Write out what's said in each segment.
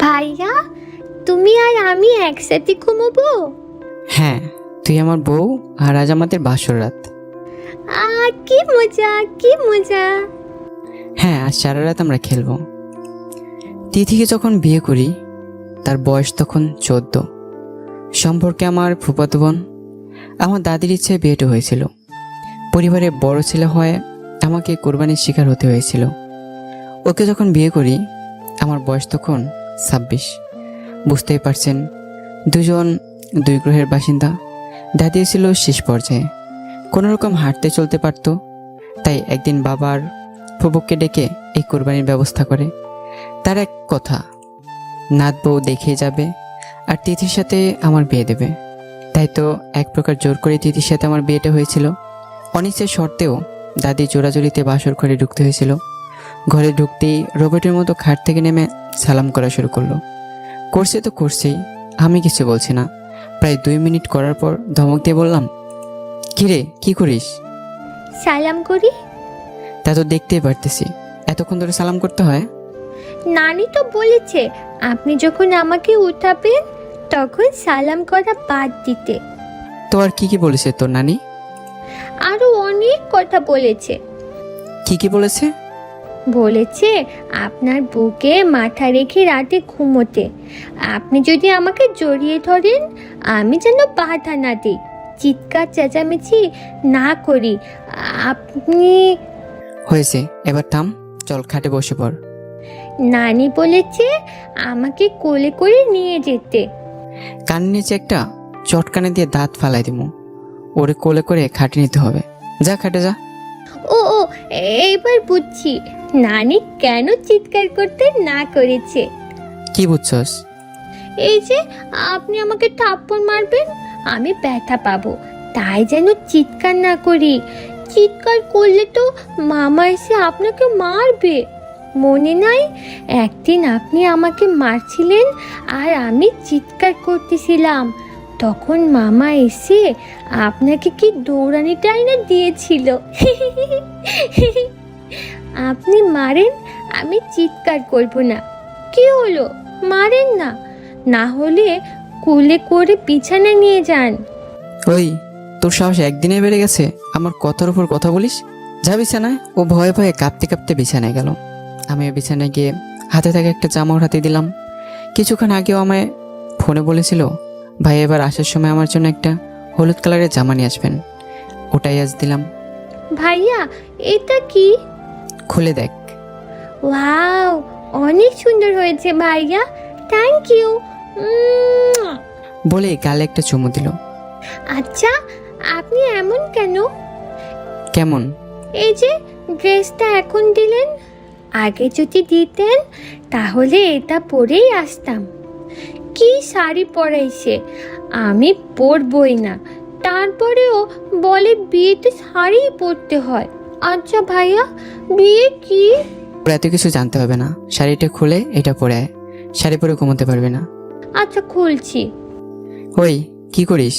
ভাইয়া, তুমি আর আমি একসাথে ঘুমোবো? হ্যাঁ, তুই আমার বউ আর আজ আমাদের বাসর রাত। কি মজা, কি মজা। হ্যাঁ, আজ সারা রাত আমরা খেলবো। তিথিকে যখন বিয়ে করি তার বয়স তখন 14। সম্পর্কে আমার ফুফাতো বোন। আমার দাদির ইচ্ছে বিয়েটা হয়েছিল। পরিবারে বড় ছেলে হয় আমাকে কোরবানির শিকার হতে হয়েছিল। ওকে যখন বিয়ে করি আমার বয়স তখন 26। বুঝতেই পারছেন, দুজন দুই গ্রহের বাসিন্দা। দাদি ছিল শেষ পর্যায়ে, কোনোরকম হাঁটতে চলতে পারত। তাই একদিন বাবার ফুফুকে ডেকে এই কোরবানির ব্যবস্থা করে। তার এক কথা, নাত বউ দেখে যাবে আর তিথির সাথে আমার বিয়ে দেবে। তাই তো এক প্রকার জোর করে তিথির সাথে আমার বিয়েটা হয়েছিল। অনিচ্ছের শর্তেও দাদি জোরাজুরিতে বাসর ঘরে ঢুকতে হয়েছিল। ঘরে ঢুকতেই রোবটের মতো খাট থেকে নেমে সালাম করা শুরু করলো। করছে তো করছেই, আমি কিছু বলছি না। প্রায় 2 মিনিট করার পর ধমক দিয়ে বললাম, কিরে কি করিস? সালাম করি। তা তো দেখতেই পারতেছি, এতক্ষণ ধরে সালাম করতে হয়? নানি তো বলেছে আপনি যখন আমাকে উঠাবেন তখন সালাম করা বাদ দিতে। তো আর কি বলেছে তোর নানি? আরো অনেক কথা বলেছে। কি বলেছে? বলেছে আপনার বুকে মাথা রেখে রাতে ঘুমোতে। আপনি যদি আমাকে জড়িয়ে ধরেন আমি যেন বাধা না দিই, চিৎকার চেঁচামেচি না করি। আপনি হয়েছে, এবার থাম, চল খাটে বসে পড়। নানি বলেছে আমাকে কোলে করে নিয়ে যেতে। কানের নিচে একটা চটকানে দিয়ে দাঁত ফালাই দিমু। ওরে কোলে করে খাটে নিতে হবে। যা খাটে যা। ও ও, এইবার বুঝছি নানি কেন চিৎকার করতে না করেছে। কি বুঝছস? এই যে আপনি আমাকে থাপ্পড় মারবেন, আমি ব্যথা পাবো, তাই যেন চিৎকার না করি। চিৎকার করলে তো মামা এসে আপনাকে মারবে। মনে নাই একদিন আপনি আমাকে মারছিলেন আর আমি চিৎকার করতেছিলাম, তখন মামা এসে আপনাকে কি দৌড়ানিটাই না দিয়েছিল। আপনি মারেন, আমি চিৎকার করব না। কি হলো, মারেন না, না হলে কোলে করে বিছানায় নিয়ে যান। ওই, তোর সাহস একদিনে বেড়ে গেছে, আমার কথার উপর কথা বলিস। যা বিছানায়। ও ভয়ে ভয়ে কাঁপতে কাঁপতে বিছানায় গেল। আমিও বিছানায় গিয়ে হাতে থাকে একটা জামা ওর হাতে দিলাম। কিছুক্ষণ আগেও আমায় ফোনে বলেছিল ভাই এবার আসার সময় আমার জন্য একটা হলুদ কালারের জামা নিয়ে আসবেন। ওটাই আজ দিলাম। ভাইয়া, এটা কি? খুলে দেখ। ওয়াও, অনেক সুন্দর হয়েছে ভাইয়া, থ্যাংক ইউ। বলে গালে একটা চুমু দিল। আচ্ছা, আপনি এমন কেন? কেমন? এই যে ড্রেসটা এখন দিলেন, আগে যদি দিতেন তাহলে এটা পরেই আসতাম। কি শাড়ি পরাইছে, আমি পরবই না, তারপরেও বলে বিয়েতে শাড়ি পরতে হয়। আচ্ছা ভাইয়া, বিয়ে কি? ওর এত কিছু জানতে হবে না, শাড়িটা খুলে এটা পরে আয়। শাড়ি পরে ঘুমোতে পারবে না। আচ্ছা খুলছি। ওই, কি করিস?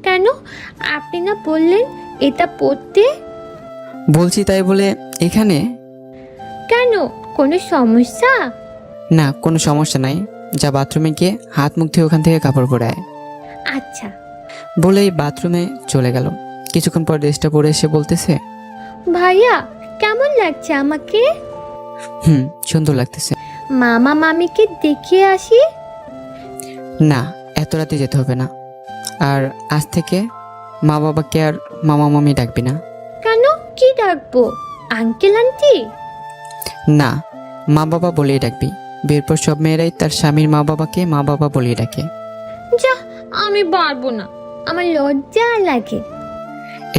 কেন, আপনি না বললেন এটা পরতে? বলছি তাই বলে এখানে? কেন, কোনো সমস্যা? না, কোনো সমস্যা নাই। যা বাথরুমে গিয়ে হাত মুখ ধুয়ে ওখান থেকে কাপড় পরে আয়। আচ্ছা। বলেই বাথরুমে চলে গেল। কিছুক্ষণ পর ড্রেসটা পরে এসে বলতেছে, ভাইয়া কেমন লাগছে আমাকে? সুন্দর লাগতেছে। মামা মামিকে দেখিয়ে আসি। না, এত রাতে যেতে হবে না। আর আজ থেকে মা বাবাকে আর মামা মামি ডাকবি না। কেন, কি ডাকবো? Uncle aunty? না, মা বাবা বলেই ডাকবি। বিয়ের পর সব মেয়েরাই তার স্বামীর মা বাবাকে মা বাবা বলেই ডাকে। যা, আমি পারবো না, আমার লজ্জা লাগে।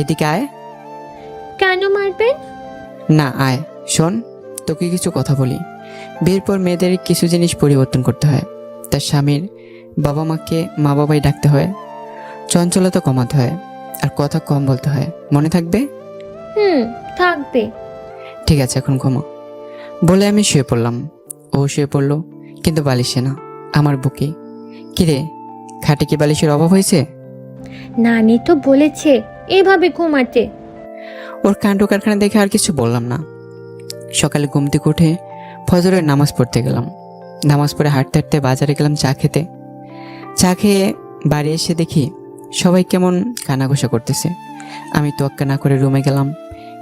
এদিকে আয়। কেন মারবেন? না, আয়। শোন, তোকে কিছু কথা বলি। বিয়ের পর মেয়েদের কিছু জিনিস পরিবর্তন করতে হয়। তার স্বামীর বাবা মাকে মা বাবাই ডাকতে হয়, চঞ্চলতা কমাতে হয়, আর কথা কম বলতে হয়। মনে থাকবে? থাকবে। ঠিক আছে, এখন ঘুমো। বলে আমি শুয়ে পড়লাম। ও শুয়ে পড়লো, কিন্তু বালিশে না, আমার বুকে। কিরে, খাটে কি বালিশের অভাব হয়েছে? নানি তো বলেছে এভাবে ঘুমাতে। ওর কাণ্ড কারখানা দেখে আর কিছু বললাম না। সকালে ঘুম থেকে উঠে ফজরের নামাজ পড়তে গেলাম। নামাজ পড়ে হাঁটতে হাঁটতে বাজারে গেলাম চা খেতে। চা খেয়ে বাড়ি এসে দেখি সবাই কেমন কানাঘোষা করতেছে। আমি তোয়াক্কা না করে রুমে গেলাম।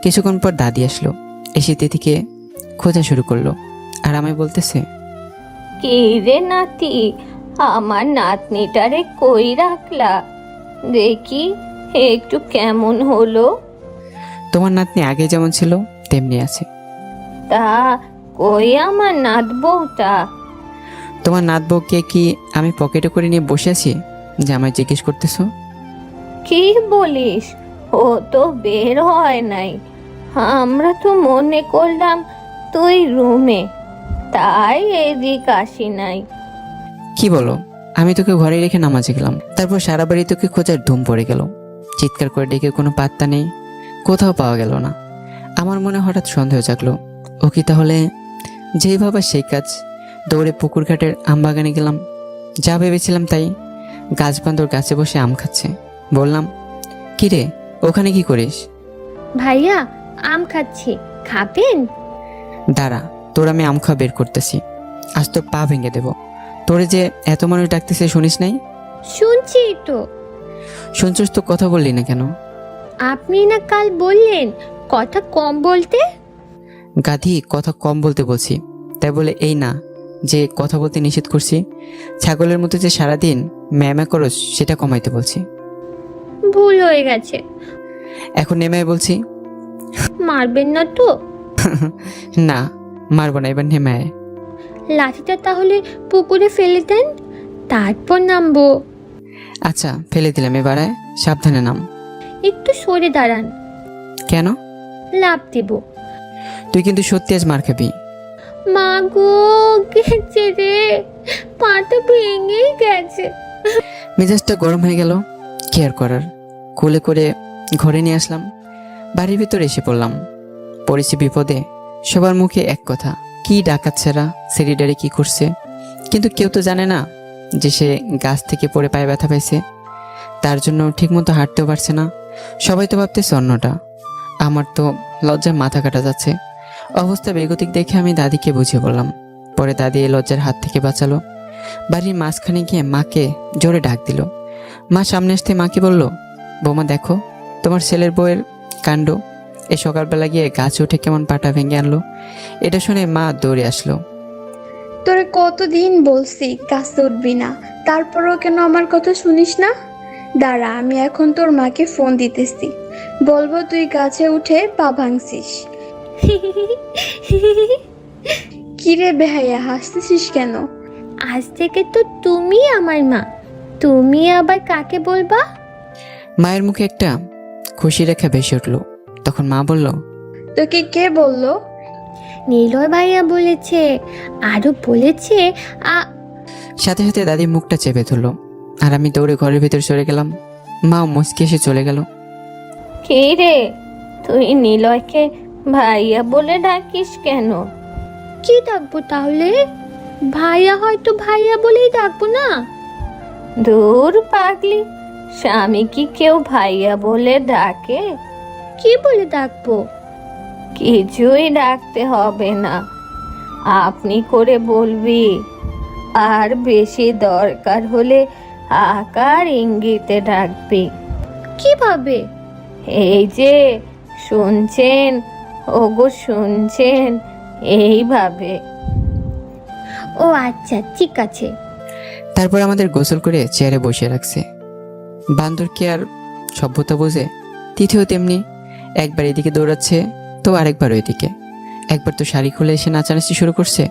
কিছুক্ষণ পর দাদি আসলো, এসে তিথিকে খোঁজা শুরু করলো। আর আমায় বলতেছে, কি রে নাতি, আমার নাতনিটারে কই রাখলা? দেখি একটু কেমন হলো। তোমার নাতনি আগে যেমন ছিল তেমনি আছে। তা কই আমার নাত বউটা? তোমার নাত বউকে কি আমি পকেটে করে নিয়ে বসে আছি যে আমায় জিজ্ঞেস করতেছো? কি বলিস? ও তো বের হয় নাই, আমরা তো মনে করলাম তুই রুমে, তাই এদিক আসি নাই। কি বলো? আমি তোকে ঘরে রেখে নামাজে গেলাম, তারপর সারা বাড়ি তোকে খোঁজার ধুম পড়ে গেল। চিৎকার করে ডেকে কোনো পাত্তা নেই, কোথাও পাওয়া গেল না। আমার মনে হঠাৎ সন্দেহ জাগলো, ও কি তাহলে যেই ভাবা সেই কাজ। দৌড়ে পুকুর ঘাটের আম বাগানে গেলাম, যা ভেবেছিলাম তাই। গাছ বান্দর গাছে বসে আম খাচ্ছে। বললাম, কি রে, ওখানে কি করিস? ভাইয়া আম খাচ্ছি, খাবেন? দাঁড়া, তোর আমি আম খাওয়া বের করতেছি, আজ তোর পা ভেঙে দেব। তোরে যে এত মানুষ ডাকতেছে শুনিস নাই? শুনছি তো। শুনছিস তো, কথা বললি না কেন? আপনি না কাল বললেন কথা কম বলতে। গাধি, কথা কম বলতে বলছি, তাই বলে এই না যে কথা বলতে নিষেধ করছি। ছাগলের মতো যে সারাদিন ম্যামা করস সেটা কমাইতে বলছি। ভুল হয়ে গেছে। এখন নেমে বলছি। মারবেন না তো? না, মারবো না, এবার নেমে আয়। লাঠিটা তাহলে পুকুরে ফেলে দেন, তারপর নামবো। আচ্ছা, ফেলে দিলাম, এবার আয়, সাবধানে নাম। একটু সরে দাঁড়ান। কেন? লাফ দেব। তুই কিন্তু সত্যি আজ মার খাবি। মা গো, গেছে রে, পাটা ভেঙেই গেছে। মেজাজটা গরম হয়ে গেল, কি আর করার। কোলে করে ঘরে নিয়ে আসলাম। বাড়ির ভিতরে এসে পড়লাম। পড়েছি বিপদে। সবার মুখে এক কথা, কি ডাকাচ্ছেরা, সেরিডারে কি করছে। কিন্তু কেউ তো জানে না যে সে গাছ থেকে পড়ে পায়ে ব্যথা পাইছে, তার জন্য ঠিকমতো হাঁটতেও পারছে না। সবাই তো ভাবতেছে অন্যটা। আমার তো লজ্জায় মাথা কাটা যাচ্ছে। অবস্থা বেগতিক দেখে আমি দাদিকে বুঝিয়ে বললাম। পরে দাদি এই লজ্জার হাত থেকে বাঁচালো। বাড়ির মাঝখানে গিয়ে মাকে জোরে ডাক দিল। মা সামনে আসতে মাকে বলল, বৌমা দেখো তোমার ছেলের বউয়ের কাণ্ড। এই সকালবেলা গিয়ে গাছে উঠে কেমন পাটা ভেঙে আনলো। এটা শুনে মা দৌড়ে আসলো। তোরে কতদিন বলছি গাছে উঠবি না, তারপরও কেন আমার কথা শুনিস না? দাঁড়া, আমি এখন তোর মাকে ফোন দিতেছি, বলবো তুই গাছে উঠে পা ভাঙছিস। কিরে বেহাইয়া, হাসতেছিস কেন? আজ থেকে তো তুমি আমার মা, তুমি আবার কাকে বলবা? মায়ের মুখে একটা খুশি রেখা ভেসে উঠলো। তখন মা বলল, তোকে কে বললো? নীলয় ভাইয়া বলেছে, আরো বলেছে। সাথে সাথে দাদি মুখটা চেপে ধরলো। আর আমি দৌড়ে ঘরের ভিতর চলে গেলাম। মা মুচকি এসে চলে গেল। কে রে, তুই নীলয়কে ভাইয়া বলে ডাকিস কেন? কি ডাকবো তাহলে? ভাইয়া হয়তো ভাইয়া বলেই ডাকবো না। দূর পাগলি, স্বামী কি কেউ ভাইয়া বলে ডাকে? কি বলে ডাকবো? কিছুই ডাকতে হবে না, আপনি করে বলবি। আর বেশি দরকার হলে আকার ইঙ্গিতে ডাকবি। কিভাবে? এই যে শুনছেন, ওগো শুনছেন, এইভাবে। ও আচ্ছা, ঠিক আছে। তারপর আমাদের গোসল করে চেয়ারে বসিয়ে রাখছে। বান্দর কি আর সভ্যতা বোঝে? তিথিও তেমনি, একবার এদিকে দৌড়াচ্ছে তো আরেকবার ওইদিকে। একবার তো শাড়ি খুলে এসে নাচানাচি শুরু করছে।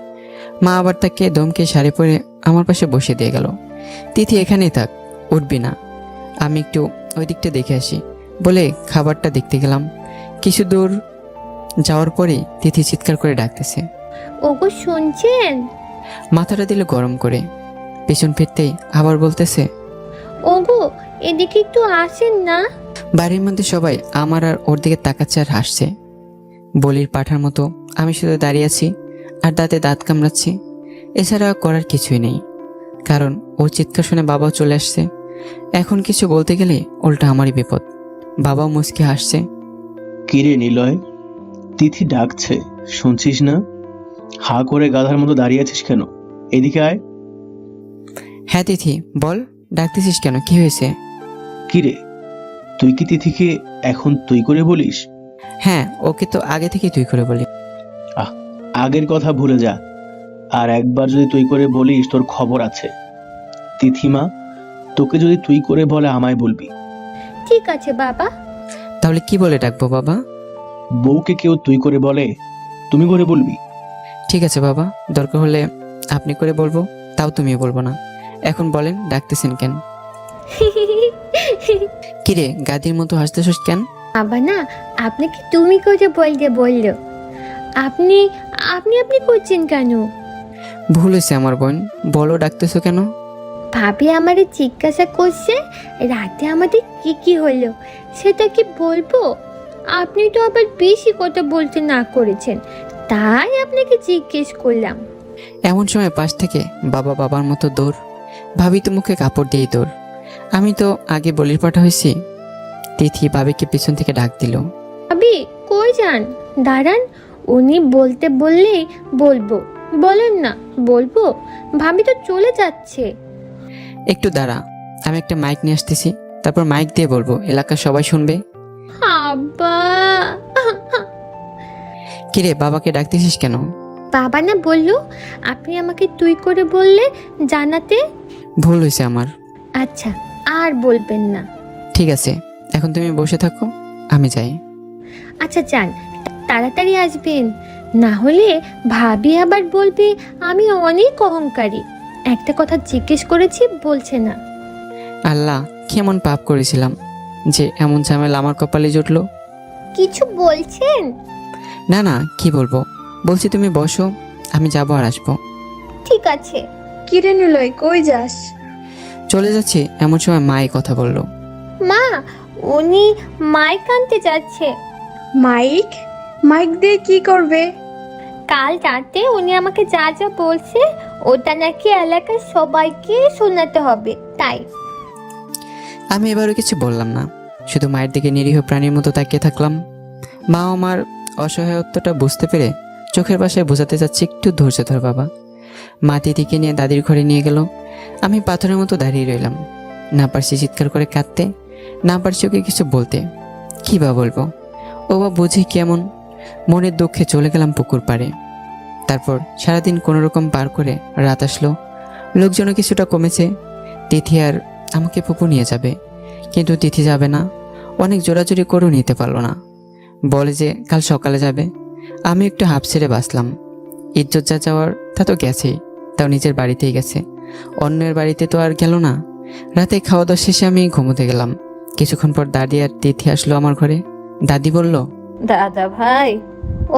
মা আবার তাকে দমকে শাড়ি পরে আমার পাশে বসিয়ে দিয়ে গেল। তিথি এখানেই থাক, উঠবি না, আমি একটু ওই দিকটা দেখে আসি বলে খাবারটা দেখতে গেলাম। কিছু দূর যাওয়ার পরেই তিথি চিৎকার করে ডাকতেছে, ওগো শুনছেন? মাথাটা দিল গরম করে। পেছন ফিরতেই আবার বলতেছে, ওগো এদিকে একটু আসেন না। বাড়ির মধ্যে সবাই আমার আর ওর দিকে তাকাচ্ছে আর হাসছে। বলির পাঠার মতো আমি শুধু দাঁড়িয়ে আছি আর দাঁতে দাঁত কামড়াচ্ছি। এছাড়া করার কিছুই নেই, কারণ ওর চিৎকার শুনে বাবাও চলে আসছে। এখন কিছু বলতে গেলে উল্টা আমারই বিপদ। বাবাও মুচকি হাসছে। কিরে নিলয়, তিথি ডাকছে শুনছিস না? হা করে গাধার মতো দাঁড়িয়ে আছিস কেন? এদিকে আয়। হ্যাঁ তিথি বল, ডাকতেছিস কেন, কি হয়েছে? কিরে, তুই কি তিথিকে এখন তুই করে বলিস? হ্যাঁ, ওকে তো আগে থেকে তুই করে বলি। আগের কথা ভুলে যা, আর একবার যদি তুই করে বলিস তোর খবর আছে। তিথিমা, তোকে যদি তুই করে বলে আমায় বলবি। ঠিক আছে বাবা। তাহলে কি বলে ডাকবো বাবা? বউকে কেউ তুই করে বলে, তুমি করে বলবি। ঠিক আছে বাবা, দরকার হলে আপনি করে বলবো, তাও তুমিও বলবো না। এখন বলেন ডাকতেছেন কেন? কিরে গাদির মতো হাসতেছিস কেন? বাবা না আপনাকে তুমি করে বলতে বললো। আপনি আপনি আপনি করছেন কেন? ভুল হয়েছে আমার বোন, বলো ডাকতেছো কেন? ভাবি আমারে জিজ্ঞাসা করছে রাতে আমাদের কি কি হলো, সেটা কি বলবো? আপনি তো আবার বেশি কথা বলতে না করেছেন, তাই আপনাকে জিজ্ঞেস করলাম। এমন সময় পাশ থেকে বাবা বাবার মতো দৌড়, ভাবি তো মুখে কাপড় দিয়ে দৌড়। আমি তো আগে বলির পাঠা হয়েছি। তিথি ভাবিকে পিছন থেকে ডাক দিল। ভাবি কই যান? দাঁড়ান, উনি বলতে বললেই বলবো। বলেন না বলবো, ভাবি তো চলে যাচ্ছে। একটু দাঁড়া, আমি একটা মাইক নিয়ে আসতেছি, তারপর মাইক দিয়ে বলবো, এলাকার সবাই শুনবে। আব্বা। কিরে বাবাকে ডাকতেছিস কেন? বাবা না বললো আপনি আমাকে তুই করে বললে জানাতে। ভুল হয়েছে আমার। আচ্ছা, আর বলবেন না। ঠিক আছে, এখন তুমি বসে থাকো, আমি যাই। আচ্ছা যান, তাড়াতাড়ি আসবেন, না হলে ভাবি আবার বলবে আমি অনেক অহংকারী। একটা কথা জিজ্ঞেস করেছি বলছে না। আল্লাহ, কেমন পাপ করেছিলাম যে এমন ঝামেলা আমার কপালে জুটলো। কিছু বলছেন? না না, কি বলবো, বলছি তুমি বসো, আমি যাবো আর আসবো। ঠিক আছে। কিরে নিলয়, কই যাস? চলে যাচ্ছি। এমন সময় মাই কথা বললো। মা, উনি মাইক আনতে যাচ্ছে। মাইক? মাইক দিয়ে কি করবে? কাল রাতে উনি আমাকে যা যা বলছে ওটা নাকি এলাকার সবাইকে শোনাতে হবে, তাই। আমি এবারও কিছু বললাম না, শুধু মায়ের দিকে নিরীহ প্রাণীর মতো তাকিয়ে থাকলাম। মা আমার অসহায়ত্বটা বুঝতে পেরে চোখের পাশে বোঝাতে চাচ্ছি, একটু ধৈর্য ধর বাবা। মা তিথিকে নিয়ে দাদির ঘরে নিয়ে গেল। আমি পাথরের মতো দাঁড়িয়ে রইলাম, না পারছি চিৎকার করে কাঁদতে, না পারছি ওকে কিছু বলতে। কী বা বলবো, ও বা বুঝি কেমন। মনের দুঃখে চলে গেলাম পুকুর পাড়ে। তারপর সারাদিন কোনোরকম পার করে রাত আসলো। লোকজনও কিছুটা কমেছে। তিথি আর আমাকে পুপু নিয়ে যাবে, কিন্তু তিথি যাবে না। অনেক জোরাজুরি করেও নিতে পারলো না, বলে যে কাল সকালে যাবে। আমি একটু হাঁপ ছেড়ে বাঁচলাম। ইজ্জত যা যাওয়ার তা তো গেছেই, তাও নিজের বাড়িতেই গেছে, অন্যের বাড়িতে তো আর গেল না। রাতে খাওয়া দাওয়া শেষে আমি ঘুমোতে গেলাম। কিছুক্ষণ পর দাদি আর তিথি আসলো আমার ঘরে। দাদি বলল, দাদা ভাই,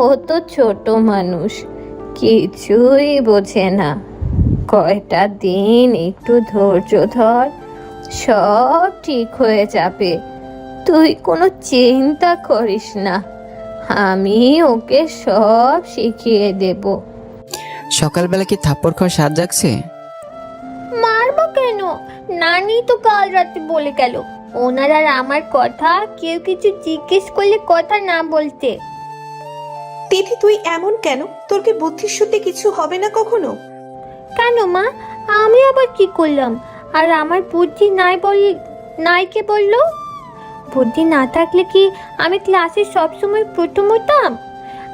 ও তো ছোট মানুষ, কিছুই বোঝে না। কয়টা দিন একটু ধৈর্য ধর, সব ঠিক হয়ে যাবে। তুই কোনো চিন্তা করিস না, আমি ওকে সব শিখিয়ে দেব। সকালবেলা কি থাপ্পড় খাওয়ার স্বাদ জাগছে? মারবা কেন? নানি তো কাল রাতে বলে গেল ওনার আর আমার কথা কেউ কিছু জিজ্ঞেস করলে কথা না বলতে। তিথি, তুই এমন কেন? তোর কি বুদ্ধির শুদ্ধি কিছু হবে না কখনো? কেন মা, আমি আবার কি করলাম? আর আমার বুদ্ধি নাই কে বললো? বুদ্ধি না থাকলে কি আমি ক্লাসে সবসময় প্রথম হতাম?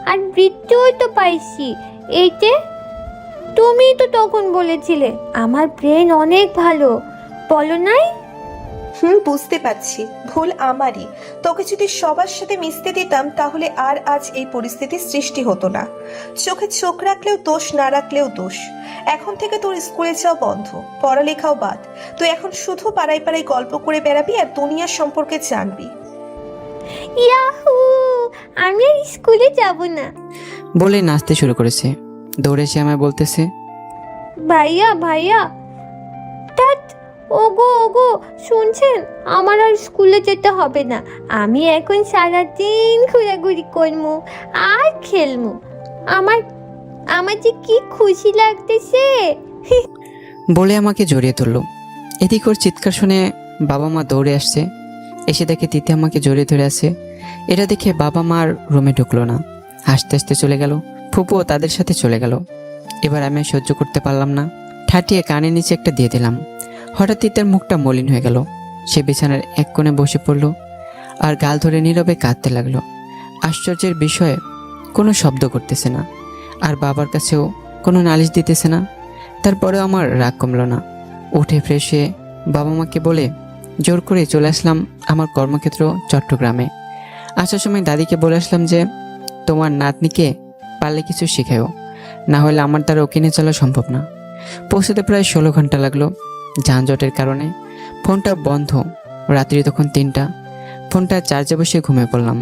আর বৃত্তিও তো পাইছি। এইতে তুমি তো তখন বলেছিলে আমার ব্রেন অনেক ভালো, বলো নাই? বুঝতে পারছি, ভুল আমারই। তোকে যদি সবার সাথে মিশতে দিতাম তাহলে আর আজ এই পরিস্থিতির সৃষ্টি হতো না। চোখে চোখ রাখলেও দোষ, না রাখলেও দোষ। এখন থেকে তোর স্কুলে যাওয়া বন্ধ, পড়ালেখাও বাদ। তুই এখন শুধু পাড়ায় পাড়ায় গল্প করে বেড়াবি আর দুনিয়ার সম্পর্কে জানবি। ইয়াহু, আমি আর স্কুলে যাব না। বলে নাচতে শুরু করেছে। দৌড়ে এসে আমায় বলতেছে, ভাইয়া ভাইয়া, ধ্যাৎ, ওগো ওগো, শুনছেন? আমার আর স্কুলে যেতে হবে না। আমি এখন সারাদিন ঘোরাঘুরি করবো আর খেলবো। আমার আমার যে কি খুশি লাগতেছে। বলে আমাকে জড়িয়ে তুললো। এদিক ওর চিৎকার শুনে বাবা মা দৌড়ে আসছে। এসে দেখে তিথি আমাকে জড়িয়ে ধরে আছে। এটা দেখে বাবা মা আর রুমে ঢুকলো না, হাসতে হাসতে চলে গেল। ফুপুও তাদের সাথে চলে গেল। এবার আমি আর সহ্য করতে পারলাম না, ঠাটিয়ে কানের নিচে একটা দিয়ে দিলাম। হঠাৎই তার মুখটা মলিন হয়ে গেল। সে বিছানার এক কোণে বসে পড়ল আর গাল ধরে নীরবে কাঁদতে লাগলো। আশ্চর্যের বিষয়ে কোনো শব্দ করতেছে না, আর বাবার কাছেও কোনো নালিশ দিতেছে না। তারপরেও আমার রাগ কমলো না। উঠে ফ্রেশ হয়ে বাবা মাকে বলে জোর করে চলে আসলাম আমার কর্মক্ষেত্র চট্টগ্রামে। আসার সময় দাদিকে বলে আসলাম যে তোমার নাতনিকে পারলে কিছু শেখাও, না হলে আমার দ্বারা ওকে নিয়ে চলা সম্ভব না। পৌঁছতে প্রায় 16 ঘন্টা লাগলো যানজটের কারণে। ফোনটা বন্ধ, রাত্রি তখন 3টা। ফোনটা চার্জে বসে ঘুমিয়ে পড়লাম।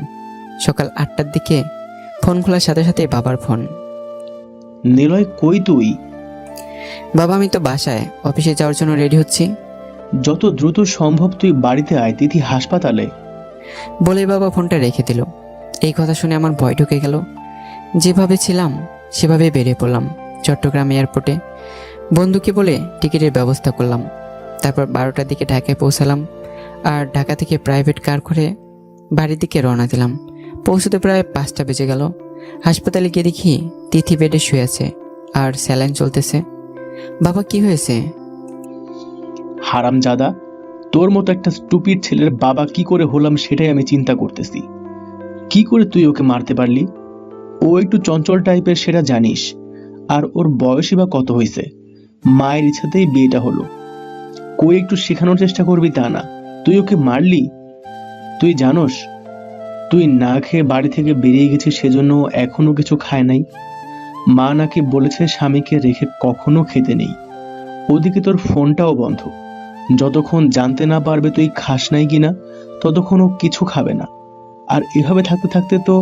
সকাল 8টার দিকে ফোন খোলার সাথে সাথে বাবার ফোন। নিলয়, কই তুই? বাবা, আমি তো বাসায়, অফিসে যাওয়ার জন্য রেডি হচ্ছি। যত দ্রুত সম্ভব তুই বাড়িতে আয়, তিথি হাসপাতালে। বলে বাবা ফোনটা রেখে দিল। এই কথা শুনে আমার ভয় ঢুকে গেল। যেভাবে ছিলাম সেভাবে বেরিয়ে পড়লাম চট্টগ্রাম এয়ারপোর্টে। বন্ধুকে বলে টিকিটের ব্যবস্থা করলাম। তারপর 12টার দিকে ঢাকায় পৌঁছালাম, আর ঢাকা থেকে প্রাইভেট কার করে বাড়ির দিকে রওনা দিলাম। পৌঁছতে প্রায় 5টা বেজে গেল। হাসপাতালে গিয়ে দেখি তিথি বেডে শুয়ে আছে আর স্যালাইন চলতেছে। বাবা, কি হয়েছে? হারামজাদা, তোর মতো একটা স্টুপিড ছেলের বাবা কি করে হলাম সেটাই আমি চিন্তা করতেছি। কি করে তুই ওকে মারতে পারলি? ও একটু চঞ্চল টাইপের, সেটা জানিস। আর ওর বয়সই বা কত হয়েছে? মায়ের ইচ্ছাতেই বিয়েটা হলো। কই একটু শেখানোর চেষ্টা করবি তা না, তুই ওকে মারলি। তুই জানোস তুই না খেয়ে বাড়ি থেকে বেরিয়ে গেছিস, সেজন্য ও এখনো কিছু খায় নাই। মা নাকি বলেছে স্বামীকে রেখে কখনো খেতে নেই। ওদিকে তোর ফোনটাও বন্ধ। যতক্ষণ জানতে না পারবে তুই খাস নাই কিনা, ততক্ষণ ও কিছু খাবে না। আর এভাবে থাকতে থাকতে তো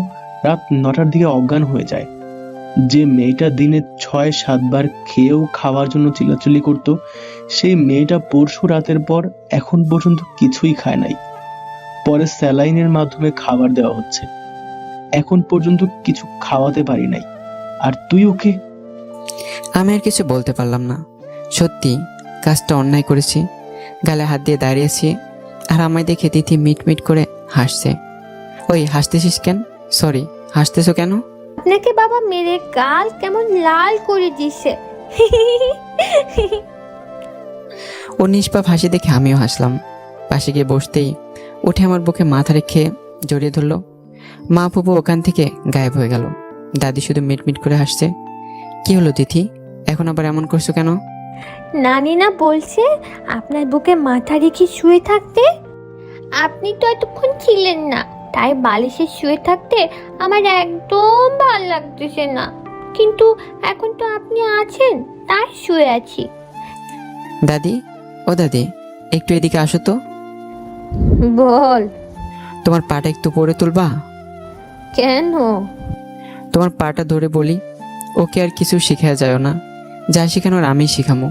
রাত 9টার দিকে অজ্ঞান হয়ে যায়। যে মেয়েটা দিনে 6-7 বার খেয়েও খাওয়ার জন্য চিল্লাচিল্লি করতো, সেই মেয়েটা পরশু রাতের পর এখন পর্যন্ত কিছুই খায় নাই। পরে স্যালাইনের মাধ্যমে খাবার দেওয়া হচ্ছে, এখন পর্যন্ত কিছু খাওয়াতে পারি নাই। আর তুই ওকে? আমি আর কিছু বলতে পারলাম না। সত্যি কাজটা অন্যায় করেছি। গালে হাত দিয়ে দাঁড়িয়েছি, আর আমায় দেখে তিথি মিট মিট করে হাসছে। ওই, হাসতেছিস কেন? সরি, হাসতেছো কেন? আপনাকে বাবা মেরে গাল কেমন লাল করে দিছে। ও নিষ্পাপ হাসি দেখে আমিও হাসলাম। পাশে গিয়ে বসতেই উঠে আমার বুকে মাথা রেখে জড়িয়ে ধরলো। মা ফুপু ওখান থেকে গায়েব হয়ে গেল। দাদি শুধু মিটমিট করে হাসছে। কি হলো তিথি, এখন আবার এমন করছো কেন? নানি না বলছে আপনার বুকে মাথা রেখে শুয়ে থাকতে? আপনি তো এতক্ষণ ছিলেন না, তাই বালিশে শুয়ে থাকতে আমার একদম ভালো লাগতেছে না। কিন্তু এখন তো আপনি আছেন, তাই শুয়ে আছি। দাদি, ও দাদি, একটু এদিকে আসো তো। বল। তোমার পাটা একটু পরে তুলবা? কেন? তোমার পাটা ধরে বলি, ওকে আর কিছু শিখা যায় না। যা শেখানোর আমি শিখামো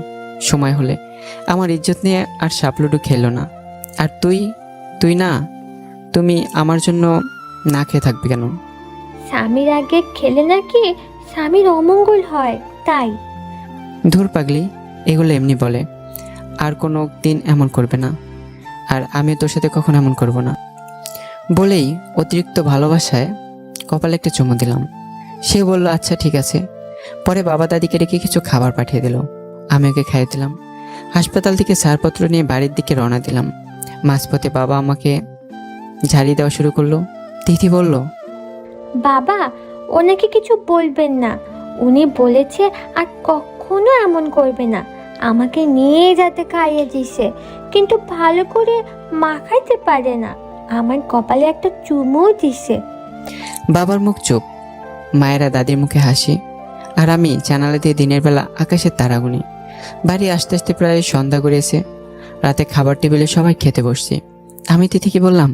সময় হলে। আমার ইজ্জত নিয়ে আর সাপলুডু খেলো না। আর তুই না, তুমি আমার জন্য না খেয়ে থাকবে কেন? স্বামীর আগে খেলে নাকি স্বামীর অমঙ্গল হয়, তাই। ধুর পাগলি, এগুলো এমনি বলে। আর কোনো দিন এমন করবে না, আর আমি তোর সাথে কখনো এমন করব না। বলেই অতিরিক্ত ভালোবাসায় কপালে একটা চুমু দিলাম। সে বলল আচ্ছা ঠিক আছে। পরে বাবা দাদিকে রেখে কিছু খাবার পাঠিয়ে দিল, আমি ওকে খাইয়ে দিলাম। হাসপাতাল থেকে ছাড়পত্র নিয়ে বাড়ির দিকে রওনা দিলাম। মাঝপথে বাবা আমাকে ঝাড়ি দেওয়া শুরু করলো। তিথি বলল, বাবা, ওনাকে কিছু বলবেন না। উনি বলেছে আর কখনো এমন করবে না। আমাকে নিয়ে যাতে খাইয়ে দিছে, কিন্তু ভালো করে মাখাইতে পারে না। আমার কপালে একটা চুমুও দিছে। বাবার মুখ চুপ, মায়েরা দাদির মুখে হাসি, আর আমি জানালা দিয়ে দিনের বেলা আকাশের তারা গুনি। বাড়ি আসতে আসতে প্রায় সন্ধ্যা গড়িয়েছে। রাতে খাবার টেবিলে সবাই খেতে বসছি। আমি তিথিকে বললাম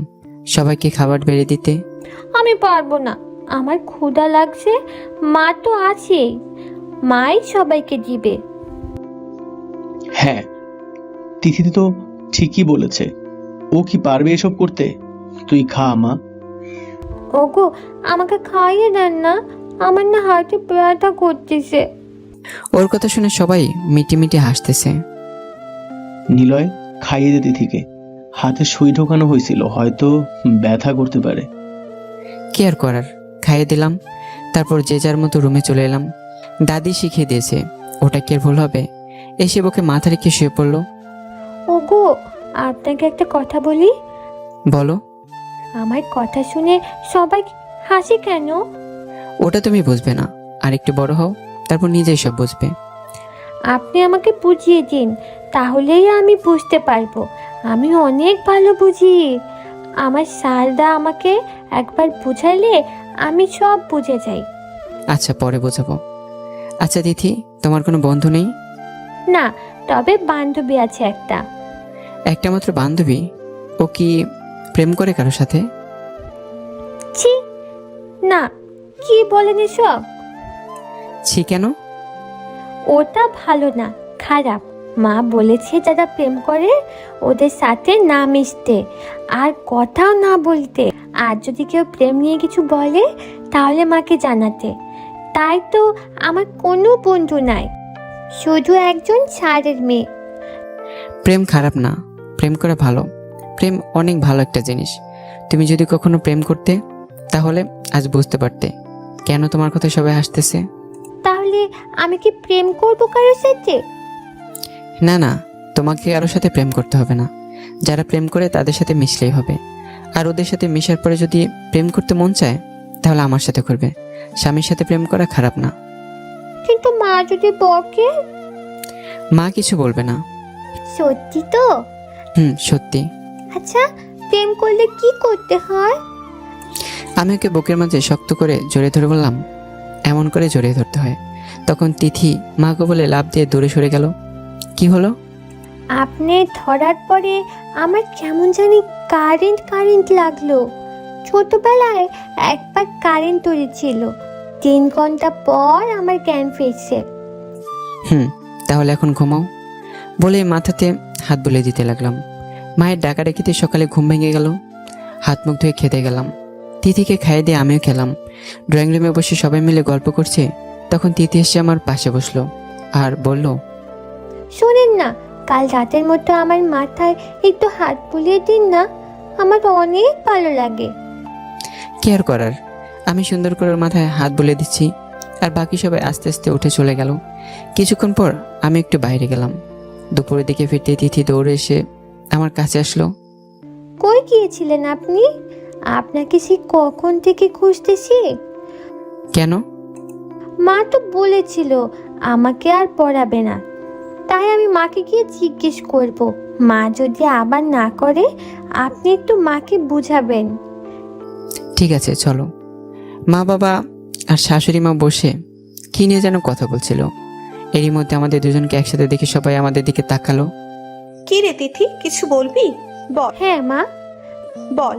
সবাইকে খাবার বেড়ে দিতে। আমি পারবো না, আমার ক্ষুধা লাগছে। মা তো আছেই, মাই সবাইকে দিবে। হ্যাঁ, তিথি তো ঠিকই বলেছে। ও কি পারবে এসব করতে? তুই খা মা। ওগো, আমাকে খাইয়ে দেন না, আমার না হাতে ব্যথা করতেছে। ওর কথা শুনে সবাই মিটি মিটি হাসতেছে। নিলয়, খাইয়ে দে তিথিকে। হাতে সুই ঢোকানো হয়েছিল, হয়তো ব্যথা করতে পারে। কি আর করার, খাইয়ে দিলাম। তারপর যে যার মতো রুমে চলে এলাম। দাদি শিখিয়ে দিয়েছে, ওটা কি আর ভুল হবে? এসে ওকে মাথা রেখে শুয়ে পড়লো। ওগো, আপনাকে একটা কথা বলি। বলো। আমার কথা শুনে সবাই হাসে কেন? ওটা তুমি বুঝবে না, আর একটু বড় হও, তারপর নিজেই সব বুঝবে। আপনি আমাকে বুঝিয়ে দিন, তাহলেই আমি বুঝতে পারবো। আমি অনেক ভালো বুঝি। আমার স্যারদা আমাকে একবার বুঝাইলে আমি সব বুঝে যাই। আচ্ছা, পরে বোঝাবো। আচ্ছা তিথি, তোমার কোনো বন্ধু নেই? না, তবে বান্ধবী আছে একটা। একটা মাত্র বান্ধবী? ও কি প্রেম করে কারো সাথে? ছি, না, কি বলেন এসব? ছি কেন? ওটা ভালো না, খারাপ। মা বলেছে যারা প্রেম করে ওদের সাথে না মিশতে আর কথাও না বলতে। আর যদি কেউ প্রেম নিয়ে কিছু বলে তাহলে মাকে জানাতে। তাই তো আমার কোনো বন্ধু নাই, শুধু একজন স্যারের মেয়ে। প্রেম খারাপ না, প্রেম করা ভালো। প্রেম অনেক ভালো একটা জিনিস। তুমি যদি কখনো প্রেম করতে, তাহলে আজ বুঝতে পারতে কেন তোমার কথা সবাই হাসতেছে। তাহলে আমি কি প্রেম করবো কারোর সাথে? না না, তোমাকে কারোর সাথে প্রেম করতে হবে না। যারা প্রেম করে তাদের সাথে মিশলেই হবে। আর ওদের সাথে মিশার পরে যদি প্রেম করতে মন চায়, তাহলে আমার সাথে করবে। স্বামীর সাথে প্রেম করা খারাপ না। কিন্তু মা যদি বকে? মা কিছু বলবে না। সত্যি তো? সত্যি। আচ্ছা, প্রেম করলে কি করতে হয়? আমি ওকে বুকের মাঝে শক্ত করে জড়িয়ে ধরে বললাম, এমন করে জড়িয়ে ধরতে হয়। তখন তিথি মাকে বলে লাফ দিয়ে দূরে সরে গেল। কি হলো? আপনি ধরার পরে আমার কেমন জানি কারেন্ট কারেন্ট লাগলো। ছোটবেলায় একবার কারেন্ট ধরেছিল, 3 ঘন্টা পর আমার জ্ঞান ফিরছে। তাহলে এখন ঘুমাও বলে মাথাতে হাত বুলিয়ে দিতে লাগলাম। মায়ের ডাকাডাকিতে সকালে ঘুম ভেঙে গেল। হাত মুখ ধুয়ে খেতে গেলাম। তিথিকে খাইয়ে দিয়ে আমিও খেলাম। ড্রয়িং রুমে বসে সবাই মিলে গল্প করছে। তখন তিথি এসে আমার পাশে বসলো আর বলল, শোনেন না, কাল রাতের মতো আমার মাথায় একটু হাত বুলিয়ে দিন না, আমার অনেক ভালো লাগে। কি আর করার, আমি সুন্দর করে ওর মাথায় হাত বুলিয়ে দিচ্ছি। আর বাকি সবাই আস্তে আস্তে উঠে চলে গেল। কিছুক্ষণ পর আমি একটু বাইরে গেলাম। দুপুরের দিকে ফিরতে তিথি দৌড়ে এসে আমার কাছে আসলো। কই গিয়েছিলেন আপনি? আপনাকে সে কখন থেকে খুঁজতেছি। কেন? মা তো বলেছিল আমাকে আর পড়াবে না, তাই আমি মাকে গিয়ে জিজ্ঞেস করব। মা যদি আবার না করে আপনি একটু মাকে বুঝাবেন। ঠিক আছে, চলো। মা বাবা আর শাশুড়ি মা বসে কি নিয়ে যেন কথা বলছিল। এরই মধ্যে আমাদের দুজনকে একসাথে দেখে সবাই আমাদের দিকে তাকালো। কি রে তিথি, কিছু বলবি? বল। হ্যাঁ মা। বল।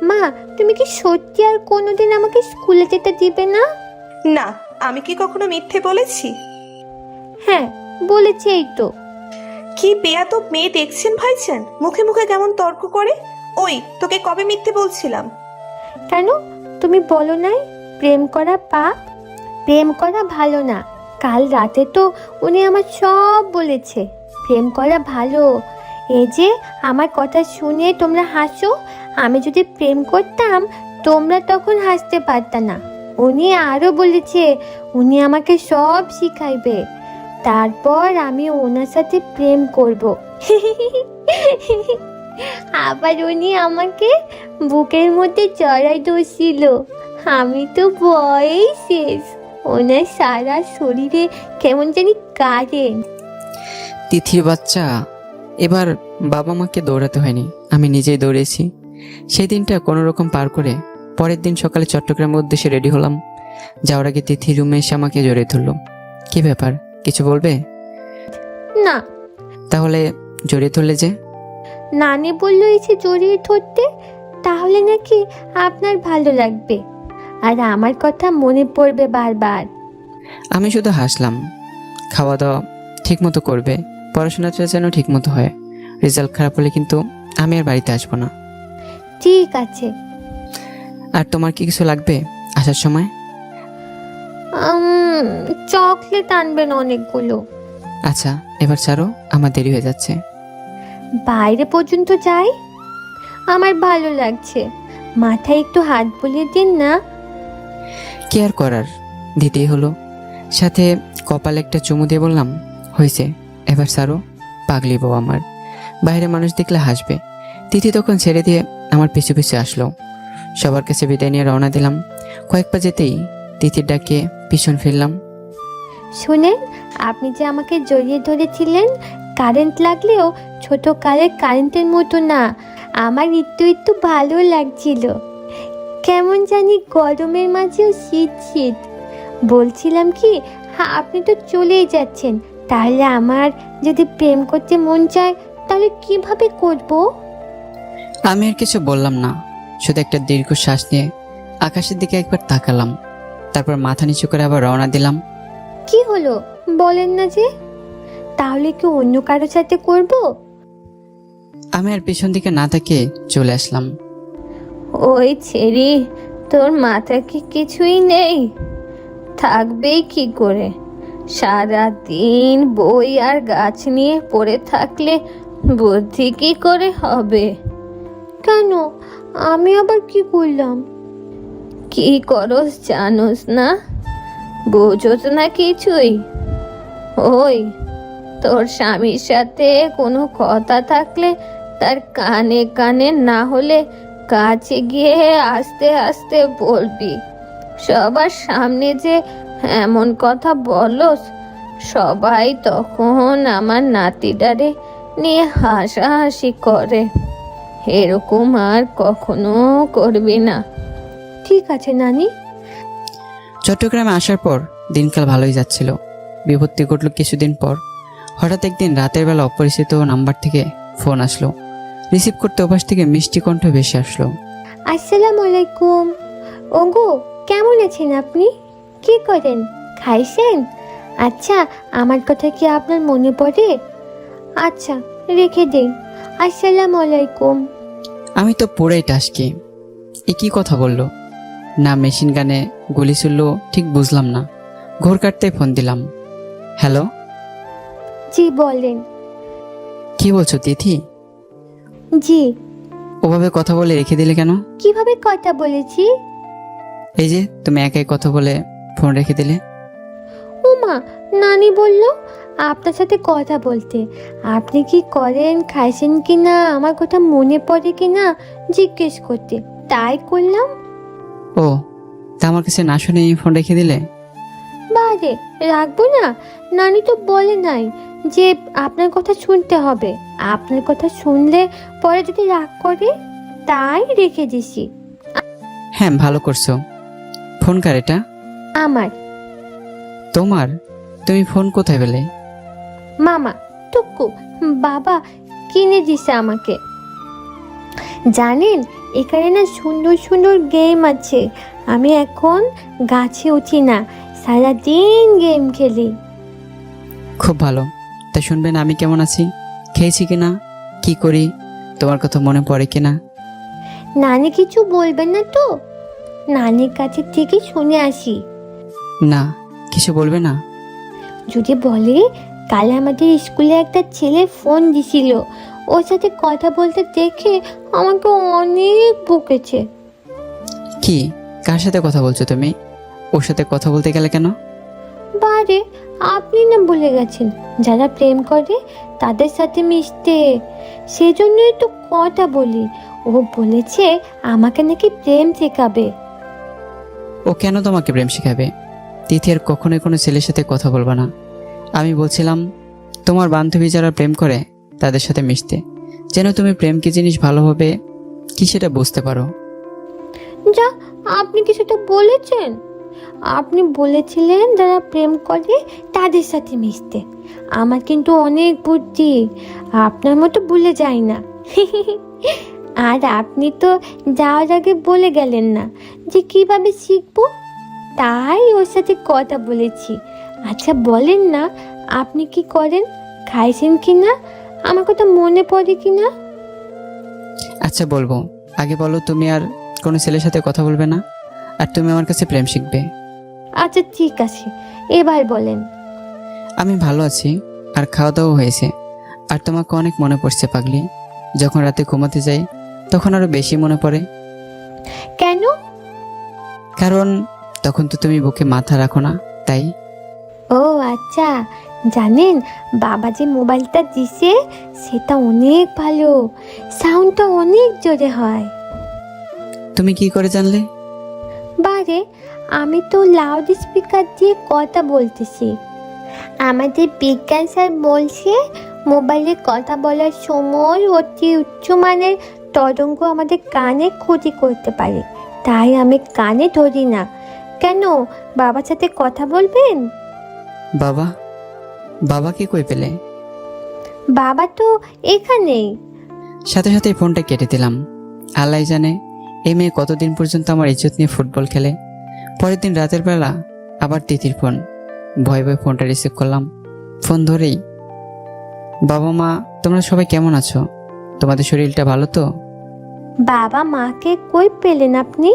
মা, তুমি কি সত্যি আর কোনোদিন আমাকে স্কুলে যেতে দিবে না? না, আমি কি কখনো মিথ্যে বলেছি? হ্যাঁ, বলেছি এই তো। কি বেয়াদব মেয়ে দেখছেন ভাইজান, মুখে মুখে কেমন তর্ক করে। ওই, তোকে কবে মিথ্যে বলছিলাম? কেন, তুমি বলো নাই প্রেম করা পাপ? প্রেম করা ভালো না। কাল রাতে তো উনি আমার সব বলেছে। প্রেম করা ভালো। এই যে আমার কথা শুনে তোমরা হাসো, আমি যদি প্রেম করতাম তোমরা তখন হাসতে পারতা না। উনি আরো বলেছে উনি আমাকে সব শিখাইবে, তারপর আমি ওনার সাথে প্রেম করব। আবার উনি আমাকে বুকের মধ্যে জড়াই ধরছিল। আমি তো ভয়েই শেষ। ওনার সারা শরীরে কেমন জানি কারেন্ট। তিথির বাচ্চা, এবার বাবা মাকে দৌড়াতে হয়নি, আমি নিজেই দৌড়েছি। সেই দিনটা কোনো রকম পার করে পরের দিন সকালে চট্টগ্রামের উদ্দেশ্যে রেডি হলাম। যাওয়ার আগে তিথি রুমে এসে আমাকে জড়িয়ে ধরলো। কি ব্যাপার, কিছু বলবে? না। তাহলে জড়িয়ে ধরলে যে? নানি বললো এসে জড়িয়ে ধরতে, তাহলে নাকি আপনার ভালো লাগবে আর আমার কথা মনে পড়বে বারবার। আমি শুধু হাসলাম। খাওয়া দাওয়া ঠিক মতো করবে, পড়াশোনাটা যেন ঠিক মতো হয়। রেজাল্ট খারাপ হলে কিন্তু আমি আর বাড়িতে আসবো না। ঠিক আছে। আর তোমার কি কিছু লাগবে আসার সময়? চকলেট আনবেন অনেকগুলো। আচ্ছা, এবার ছাড়ো, আমার দেরি হয়ে যাচ্ছে। বাইরে পর্যন্ত যাই, আমার ভালো লাগছে। মাথায় একটু হাত বুলিয়ে দিন না। কি আর করার, দিতেই হলো। সাথে কপালে একটা চুমু দিয়ে বললাম, হয়েছে, এবার সারো, পাগলি বউ আমার, বাইরে মানুষ দেখলে হাসবে। তিথি তখন ছেড়ে দিয়ে আমার পিছু পিছু আসলো। সবার কাছে বিদায় নিয়ে রওনা দিলাম। কয়েক পা যেতেই তিথির ডাকে পিছন ফিরলাম। শুনেন, আপনি যে আমাকে জড়িয়ে ধরেছিলেন, কারেন্ট লাগলেও ছোট কালের কারেন্টের মতো না। আমার একটু একটু ভালো লাগছিল, কেমন জানি গরমের মাঝেও শীত শীত। বলছিলাম কি, হ্যাঁ আপনি তো চলেই যাচ্ছেন, তাহলে আমার যদি প্রেম করতে মন চায় তাহলে কিভাবে করব? আমি আর কিছু বললাম না, শুধু একটা দীর্ঘ শ্বাস নিয়ে আকাশের দিকে একবার তাকালাম। তারপর মাথা নিচু করে আবার রওনা দিলাম। কি হলো বলেন না যে? তাহলে কি অন্য কারোর সাথে করব? আমি আর পিছন দিকে না তাকিয়ে চলে আসলাম। ওই ছেড়ি, তোর মাথা কি কিছুই নেই? থাকবেই কি করে? সারা দিন বই আর গাছ নিয়ে পড়ে থাকলে বুদ্ধি কি করে হবে? কেন, আমি আবার কি করলাম? কি করস জানোস না? বুঝোস না কিছুই? ওই, তোর স্বামীর সাথে কোনো কথা থাকলে তার কানে কানে না হলে কাছে গিয়ে আস্তে আস্তে বলবি। সবার সামনে যে এমন কথা বলস, সবাই তখন আমার নাতিটারে নিয়ে হাসাহাসি করে। এরকম আর কখনো করবি না। ঠিক আছে নানি। চট্টগ্রামে আসার পর দিনকাল ভালোই যাচ্ছিল। বিপত্তি ঘটল কিছুদিন পর। হঠাৎ একদিন রাতের বেলা অপরিচিত নাম্বার থেকে ফোন আসলো। রিসিভ করতে ওপাশ থেকে মিষ্টি কণ্ঠ ভেসে আসলো। আসসালামু আলাইকুম। ওগো, কেমন আছেন আপনি? কি করেন? খাইছেন? আচ্ছা, আমার কথা কি আপনার মনে পড়ে? আচ্ছা, রেখে দিন। আসসালামু আলাইকুম। আমি তো পুরাই টাসকি। এ কি কথা বললো? না মেশিন গানে গুলি চলল ঠিক বুঝলাম না। ঘোর কাটতে ফোন দিলাম। হ্যালো, জি বলেন। কি বলছো তিথি? জি। ওভাবে কথা বলে রেখে দিলে কেন? কিভাবে কথা বলেছি? এই যে তুমি একাই কথা বলে ফোন রেখে দিলে। ওমা, নানি বলল আপনার সাথে কথা বলতে। আপনি কি করেন, খাইছেন কি না, আমার কথা মনে পড়ে কি না জিজ্ঞেস করতে, তাই করলাম। ও, তা আমার কাছে না শুনে ফোন রেখে দিলে? বারে, রাখবো না? নানি তো বলে নাই যে আপনার কথা শুনতে হবে। আপনার কথা শুনলে পরে যদি রাগ করে, তাই রেখে দিছি। হ্যাঁ, ভালো করছো। ফোন কার এটা? আমার। তোমার? তুমি ফোন কোথায় পেলে? মামা, টুকু, বাবা কিনে দিছে আমাকে। জানেন, এখানে না সুন্দর সুন্দর গেম আছে। আমি এখন গাছে উঠি না, সারাদিন গেম খেলি। খুব ভালো। তা শুনবেন আমি কেমন আছি, খেয়েছি কিনা, কি করি, তোমার কথা মনে পড়ে কিনা? নানি কিছু বলবেন না তো? নানির কাছে থেকে শুনে আসি। না, কিছু বলবে না? যদি বলে, কাল আমাদের স্কুলে একটা ছেলে ফোন দিছিল, ওর সাথে কথা বলতে দেখে আমাকে অনেক বকেছে। কি, কার সাথে কথা বলছো তুমি? ওর সাথে কথা বলতে গেলে কেন? বারে, আপনি না বলে গেছেন যারা প্রেম করে তাদের সাথে মিশতে, সেজন্যই তো কথা বলি। ও বলেছে আমাকে নাকি প্রেম শেখাবে। ও কেন তোমাকে প্রেম শেখাবে? তিথি আর কখনোই কোনো ছেলের সাথে কথা বলবা না। আমি বলছিলাম তোমার বান্ধবী যারা প্রেম করে তাদের সাথে মিশতে, যেন তুমি প্রেম কি জিনিস ভালোভাবে কি সেটা বুঝতে পারো। যা, আপনি কি সেটা বলেছেন? আপনি বলেছিলেন যারা প্রেম করে তাদের সাথে মিশতে। আমার কিন্তু অনেক বুদ্ধি, আপনার মতো ভুলে যাই না। আর আপনি তো যাওয়ার আগে বলে গেলেন না যে কিভাবে শিখবো, তাই ওর সাথে কথা বলেছি। আচ্ছা বলেন না, আপনি কি করেন, খাইছেন কি না, আমার কথা মনে পড়ে কি না? আচ্ছা বলবো, আগে বলো তুমি আর কোনো ছেলের সাথে কথা বলবে না, আর তুমি আমার কাছে প্রেম শিখবে। আচ্ছা ঠিক আছে, এবার বলেন। আমি ভালো আছি, আর খাওয়া দাওয়া হয়েছে। আর তোমাকে অনেক মনে পড়ছে পাগলি। যখন রাতে ঘুমাতে যাই তখন আরো বেশি মনে পড়ে। কেন? কারণ তখন তো তুমি বুকে মাথা রাখো না, তাই। আচ্ছা, জানেন বাবা যে মোবাইলটা দিছে সেটা অনেক ভালো, সাউন্ডটা অনেক জোরে হয়। তুমি কি করে জানলে? বারে, আমি তো লাউড স্পিকার দিয়ে কথা বলতেছি। আমাদের বিজ্ঞান স্যার বলছে মোবাইলে কথা বলার সময় অতি উচ্চমানের তরঙ্গ আমাদের কানে ক্ষতি করতে পারে, তাই আমি কানে ধরি না। কেন, বাবার সাথে কথা বলবেন? বাবা, বাবাকে কই পেলে? বাবা তো এখানেই। সাথে সাথে ফোনটা কেটে দিলাম। আল্লাহ জানে এই মেয়ে কতদিন পর্যন্ত আমার ইজ্জত নিয়ে ফুটবল খেলে। পরের দিন রাতের বেলা আবার তিথির ফোন। ভয় ভয় ফোনটা রিসিভ করলাম। ফোন ধরেই, বাবা মা তোমরা সবাই কেমন আছো? তোমাদের শরীরটা ভালো তো? বাবা মাকে কই পেলেন আপনি?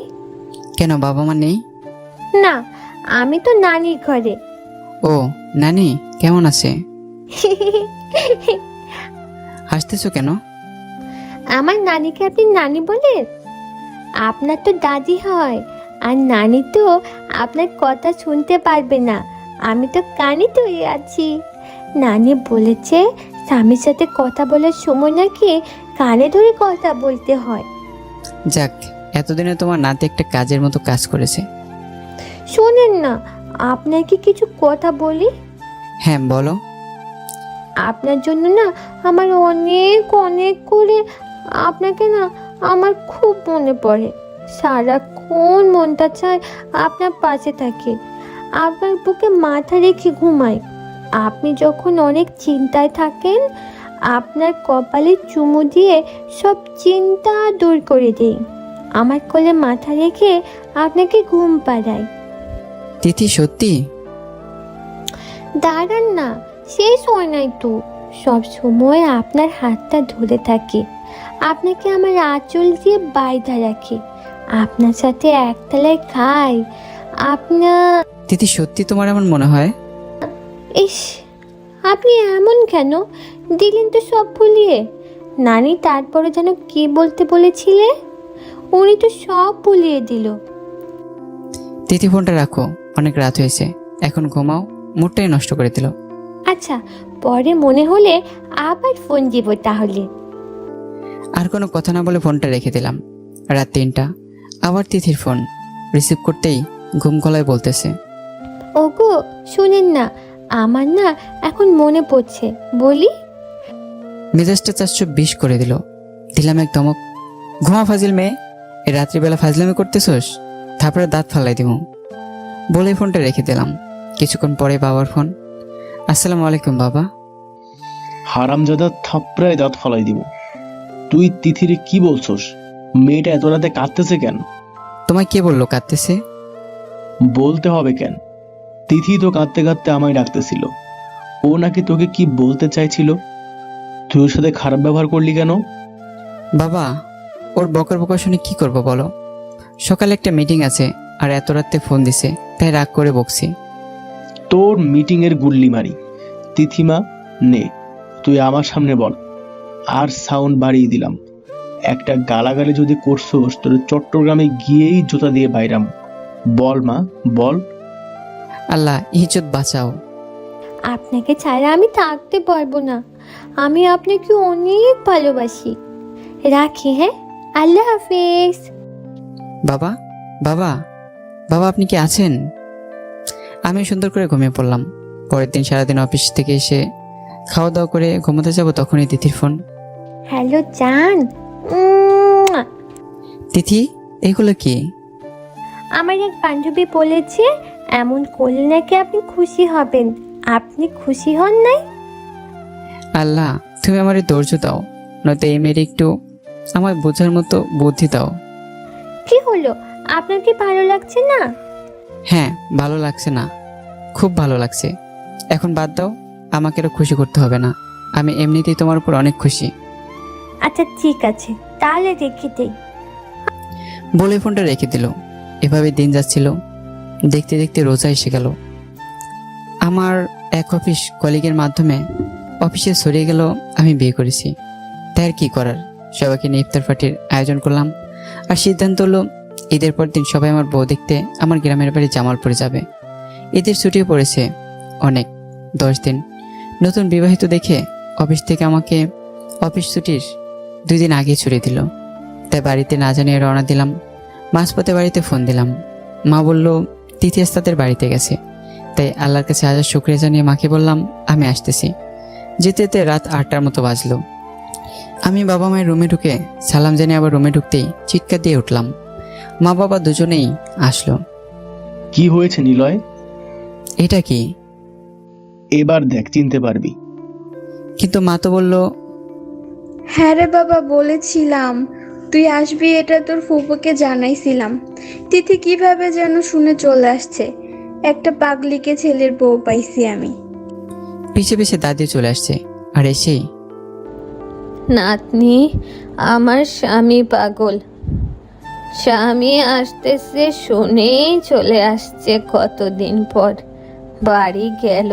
কেন, বাবা মা নেই? না, আমি তো নানির ঘরে। ও, নানি কেমন আছে? হাসতেছো কেন? আমার নানিকে আপনি নানি বলেন? আপনার তো দাদি হয়, আর নানি তো আপনার কথা শুনতে পারবে না। আমি তো কানে ধরে আছি। নানি বলেছে স্বামীর সাথে কথা বলার সময় নাকি কানে ধরে কথা বলতে হয়। যাক, এতদিনে তোমার নাতি একটা কাজের মতো কাজ করেছে। শোনেন না, আপনাকে কিছু কথা বলি। হ্যাঁ বলো। আপনার জন্য না আমার অনেক অনেক করে আপনাকে না আমার খুব মনে পড়ে। সারাক্ষণ মনটা চায় আপনার পাশে থাকে, আপনার বুকে মাথা রেখে ঘুমাই। আপনি যখন অনেক চিন্তায় থাকেন, আপনার কপালে চুমু দিয়ে সব চিন্তা দূর করে দেই। আমার কোলে মাথা রেখে আপনাকে ঘুম পাড়াই। তিথি সত্যি? দাঁড়ান না, শেষ হয় নাই তো। সব সময় আপনার হাতটা ধরে থাকে, আপনাকে আমার আঁচল দিয়ে বাইধা রাখে, আপনার সাথে একতলায় খাই। আপনার তিথি সত্যি তোমার এমন মনে হয়? ইস, আপনি এমন কেন দিলেন তো সব ভুলিয়ে। নানি তারপরে যেন কি বলতে বলেছিলে, উনি তো সব ভুলিয়ে দিল। তিথি ফোনটা রাখো, অনেক রাত হয়েছে, এখন ঘুমাও। মুডটাই নষ্ট করে দিল। আচ্ছা, পরে মনে হলে আবার ফোন দিব তাহলে। আর কোনো কথা না বলে ফোনটা রেখে দিলাম। রাত 3টা, আবার তিথির ফোন। রিসিভ করতেই ঘুম গলায় বলতেছে, ওগো শুনেন না, আমার না এখন মনে পড়ছে, বলি। মেজাজটা 420 করে দিল। দিলাম এক ধমক, ঘুমা ফাজিল মেয়ে, এই রাত্রিবেলা ফাজলামি করতেছোস, তারপরে দাঁত ফালাই দিব। বলে ফোনটা রেখে দিলাম। কিছুক্ষণ পরে বাবার ফোন। আসসালামু আলাইকুম বাবা। হারামজাদা থাপড়ায় দাঁত ফলাই দিব। তুই তিথিরে কি বলছস? মেয়েটা এত রাতে কাঁদতেছে কেন? তোমায় কে বললো কাঁদতেছে? বলতে হবে কেন? তিথি তো কাঁদতে কাঁদতে আমায় ডাকতেছিল। ও নাকি তোকে কি বলতে চাইছিল। তুই ওর সাথে খারাপ ব্যবহার করলি কেন? বাবা, ওর বকর বকর শুনে কি করবো বলো? সকালে একটা মিটিং আছে, আর এত রাতে ফোন দিছে, তাই রাগ করে বকছি। তোর মিটিং এর গুল্লি মারি। তিথিমা নে, তুই আমার সামনে বল। আর সাউন্ড বাড়িয়ে দিলাম। একটা গালাগালি যদি করছোস, তোর চট্টগ্রামে গিয়েই জুতা দিয়ে বাইরাম। বল মা, বল। আল্লাহ ইজ্জত বাঁচাও। আপনাকে ছাড়া আমি থাকতে পারবো না। আমি আপনাকে অনেক ভালোবাসি। রাখি, হ্যাঁ, আল্লাহ হাফেজ। বাবা, বাবা, বাবা আপনি কি আছেন? আমি সুন্দর করে ঘুমিয়ে পড়লাম। পরের দিন সারাদিন অফিস থেকে এসে খাওয়া দাওয়া করে ঘুমোতে যাব, তখনই তিথির ফোন। হ্যালো জান। তিথি, এগুলো কি? আমার এক বান্ধবী বলেছে এমন করলে নাকি আপনি খুশি হবেন। আপনি খুশি হন নাই? আল্লাহ তুমি আমার ধৈর্য দাও, নয়তো এই মেয়ের একটু আমার বোঝার মতো বুদ্ধি দাও। কি হলো, আপনার কি ভালো লাগছে না? হ্যাঁ, ভালো লাগছে না, খুব ভালো লাগছে। এখন বাদ দাও, আমাকে আরো খুশি করতে হবে না। আমি এমনিতেই তোমার উপর অনেক খুশি। আচ্ছা ঠিক আছে, তাহলে রেখে দেই। বলে ফোনটা রেখে দিল। এভাবে দিন যাচ্ছিল। দেখতে দেখতে রোজা এসে গেল। আমার এক অফিস কলিগের মাধ্যমে অফিসে ছড়িয়ে গেল আমি বিয়ে করেছি। তাই আর কি করার, সবাইকে নিয়ে ইফতার পার্টির আয়োজন করলাম। আর সিদ্ধান্ত হলো ঈদের পর দিন সবাই আমার বউ দেখতে আমার গ্রামের বাড়ি জামালপুরে যাবে। ঈদের ছুটিও পড়েছে অনেক, 10 দিন। নতুন বিবাহিত দেখে অফিস থেকে আমাকে অফিস ছুটির 2 দিন আগে ছুটি দিল। তাই বাড়িতে না জানিয়ে রওনা দিলাম। মাঝপথে বাড়িতে ফোন দিলাম। মা বলল তিথি আজ তাদের বাড়িতে গেছে। তাই আল্লাহর কাছে হাজার শুকরিয়া জানিয়ে মাকে বললাম আমি আসতেছি। যেতে যেতে রাত 8টার মতো বাজলো। আমি বাবা মায়ের রুমে ঢুকে সালাম জানিয়ে আবার রুমে ঢুকতেই চিৎকার দিয়ে উঠলাম। মা বাবা দুজনেই আসলো। কি হয়েছে নিলয়? এটা কি? এবার দেখ, চিনতে পারবি। কিন্তু মা তো বলল। হ্যাঁ রে বাবা, বলেছিলাম তুই আসবি, এটা তোর ফুপুকে জানাইছিলাম। তিথি কিভাবে যেন শুনে চলে আসছে। একটা পাগলিকে ছেলের বউ পাইছি আমি। পিছে পিছে দাদি চলে আসছে আর এসেই নাতনি, আমার স্বামী পাগল। স্বামী আসতেছে শুনেই চলে আসছে কতদিন পর। বাড়ি গেল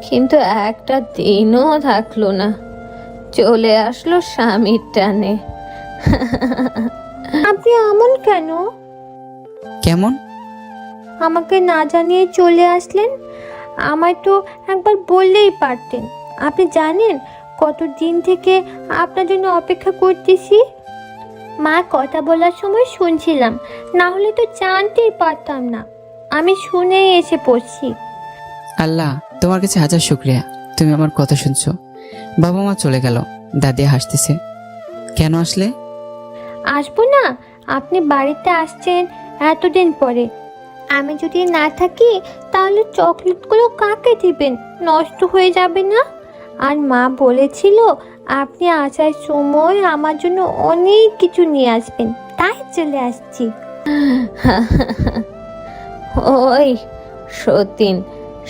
কিন্তু একটা দিনও থাকলো না, চলে আসলো স্বামীর টানে। আপনি এমন কেন? কেমন? আমাকে না জানিয়ে চলে আসলেন। আমায় তো একবার বললেই পারতেন। আপনি জানেন কতদিন থেকে আপনার জন্য অপেক্ষা করতেছি। মা কথা বলার সময় শুনছিলাম, না হলে তো জানতেই পারতাম না। আমি শুনেই এসে পড়ছি। আল্লাহ তোমার কাছে হাজার শুকরিয়া, তুমি আমার কথা শুনছো। বাবা মা চলে গেল। দাদি হাসতেছে। কেন আসলে? আসবো না? আপনি বাড়িতে আসছেন এতদিন পরে। আমি যদি না থাকি তাহলে চকলেটগুলো কাকে দিবেন? নষ্ট হয়ে যাবে না? আর মা বলেছিল আপনি আসার সময় আমার জন্য অনেক কিছু নিয়ে আসবেন, তাই চলে আসছি। ওই সতীন,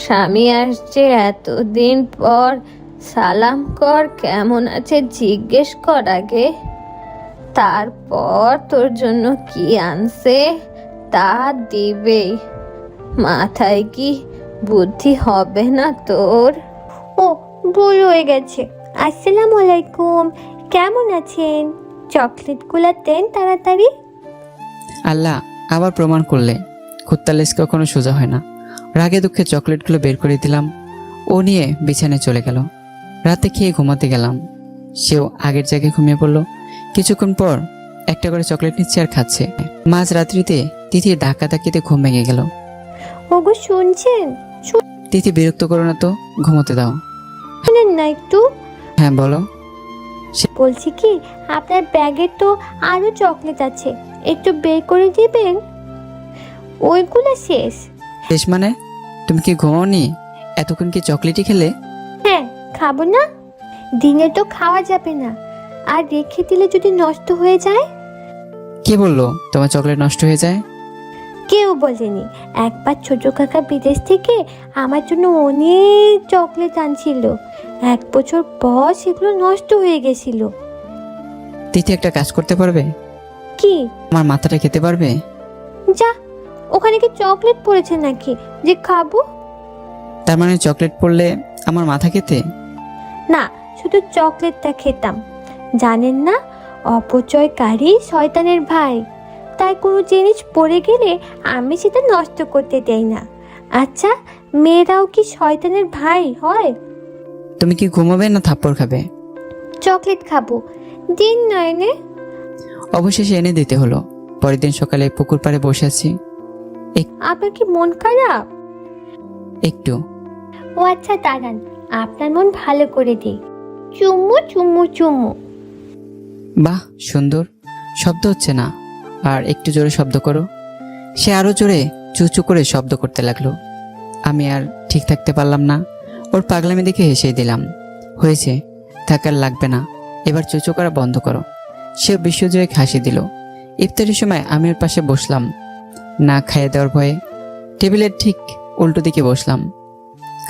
স্বামী আসছে এতদিন পর, সালাম কর, কেমন আছে জিজ্ঞেস কর আগে। তারপর তোর জন্য কি আনছে তা দিবেই। মাথায় কি বুদ্ধি হবে না তোর? ও, ভুল হয়ে গেছে। আসসালামু আলাইকুম, কেমন আছেন? চকলেটগুলো দেন তাড়াতাড়ি। আল্লাহ আবার প্রমাণ করলে কুত্তার লেজ কখনো সোজা হয় না। রাগে দুঃখে চকলেটগুলো বের করে দিলাম। ও নিয়ে বিছানায় চলে গেল। রাতে খেয়ে ঘুমাতে গেলাম। সেও আগের জায়গায় ঘুমিয়ে পড়লো। কিছুক্ষণ পর একটা করে চকলেট নিচ্ছে আর খাচ্ছে। মাঝ রাত্রিতে তিথির ধাক্কাধাক্কিতে ঘুম ভেঙে গেল। ওগো শুনছেন? তিথি বিরক্ত করো না তো, ঘুমোতে দাও। শুনেন না একটু। হ্যাঁ বলো। বলছি কি, আপনার ব্যাগে তো আরো চকলেট আছে, একটু বের করে দিবেন। ওইগুলো শেষ। শেষ মানে? তুমি কি ঘুমাওনি? এতক্ষণ কি চকলেটই খেলে? হ্যাঁ, খাবো না? দিনে তো খাওয়া যাবে না, আর রেখে দিলে যদি নষ্ট হয়ে যায়। কে বললো তোমার চকলেট নষ্ট হয়ে যায়? কেউ বলেনি। একবার ছোট কাকা বিদেশ থেকে আমার জন্য অনেক চকলেট আনছিল। 1 বছর পর সেগুলো নষ্ট হয়ে গেছিল। তিথি একটা কাজ করতে পারবে? কি? আমার মাথাটা খেতে পারবে? যা, ওখানে কি চকলেট পড়েছে নাকি যে খাবো? তার মানে চকলেট পড়লে আমার মাথা খেতে? না, শুধু চকলেটটা খেতাম। জানেন না, অপচয়কারী শয়তানের ভাই। তাই কোনো জিনিস পড়ে গেলে আমি সেটা নষ্ট করতে দেই না। আচ্ছা, মেয়েরাও কি শয়তানের ভাই হয়? তুমি কি ঘুমাবে না থাপ্পড় খাবে? চকলেট খাবো, দিন না এনে। অবশেষে এনে দিতে হলো। পরের দিন সকালে পুকুর পাড়ে বসে আছি। আপনার কি মন খারাপ? একটু। ও আচ্ছা, দাঁড়ান, আপনার মন ভালো করে দিই। চুম্মু চুম্মু চুম্মু। বাহ সুন্দর। শব্দ হচ্ছে না, আর একটু জোরে শব্দ করো। সে আরো জোরে চুচু করে শব্দ করতে লাগলো। আমি আর ঠিক থাকতে পারলাম না। ওর পাগলামি দেখে হেসে দিলাম। হয়েছে, থাকার লাগবে না, এবার চুচু করা বন্ধ করো। সে বিশ্বজয়ী হাসি দিল। ইফতারের সময় আমি ওর পাশে বসলাম, না খাইয়ে দেওয়ার ভয়ে। টেবিলের ঠিক উল্টো দিকে বসলাম।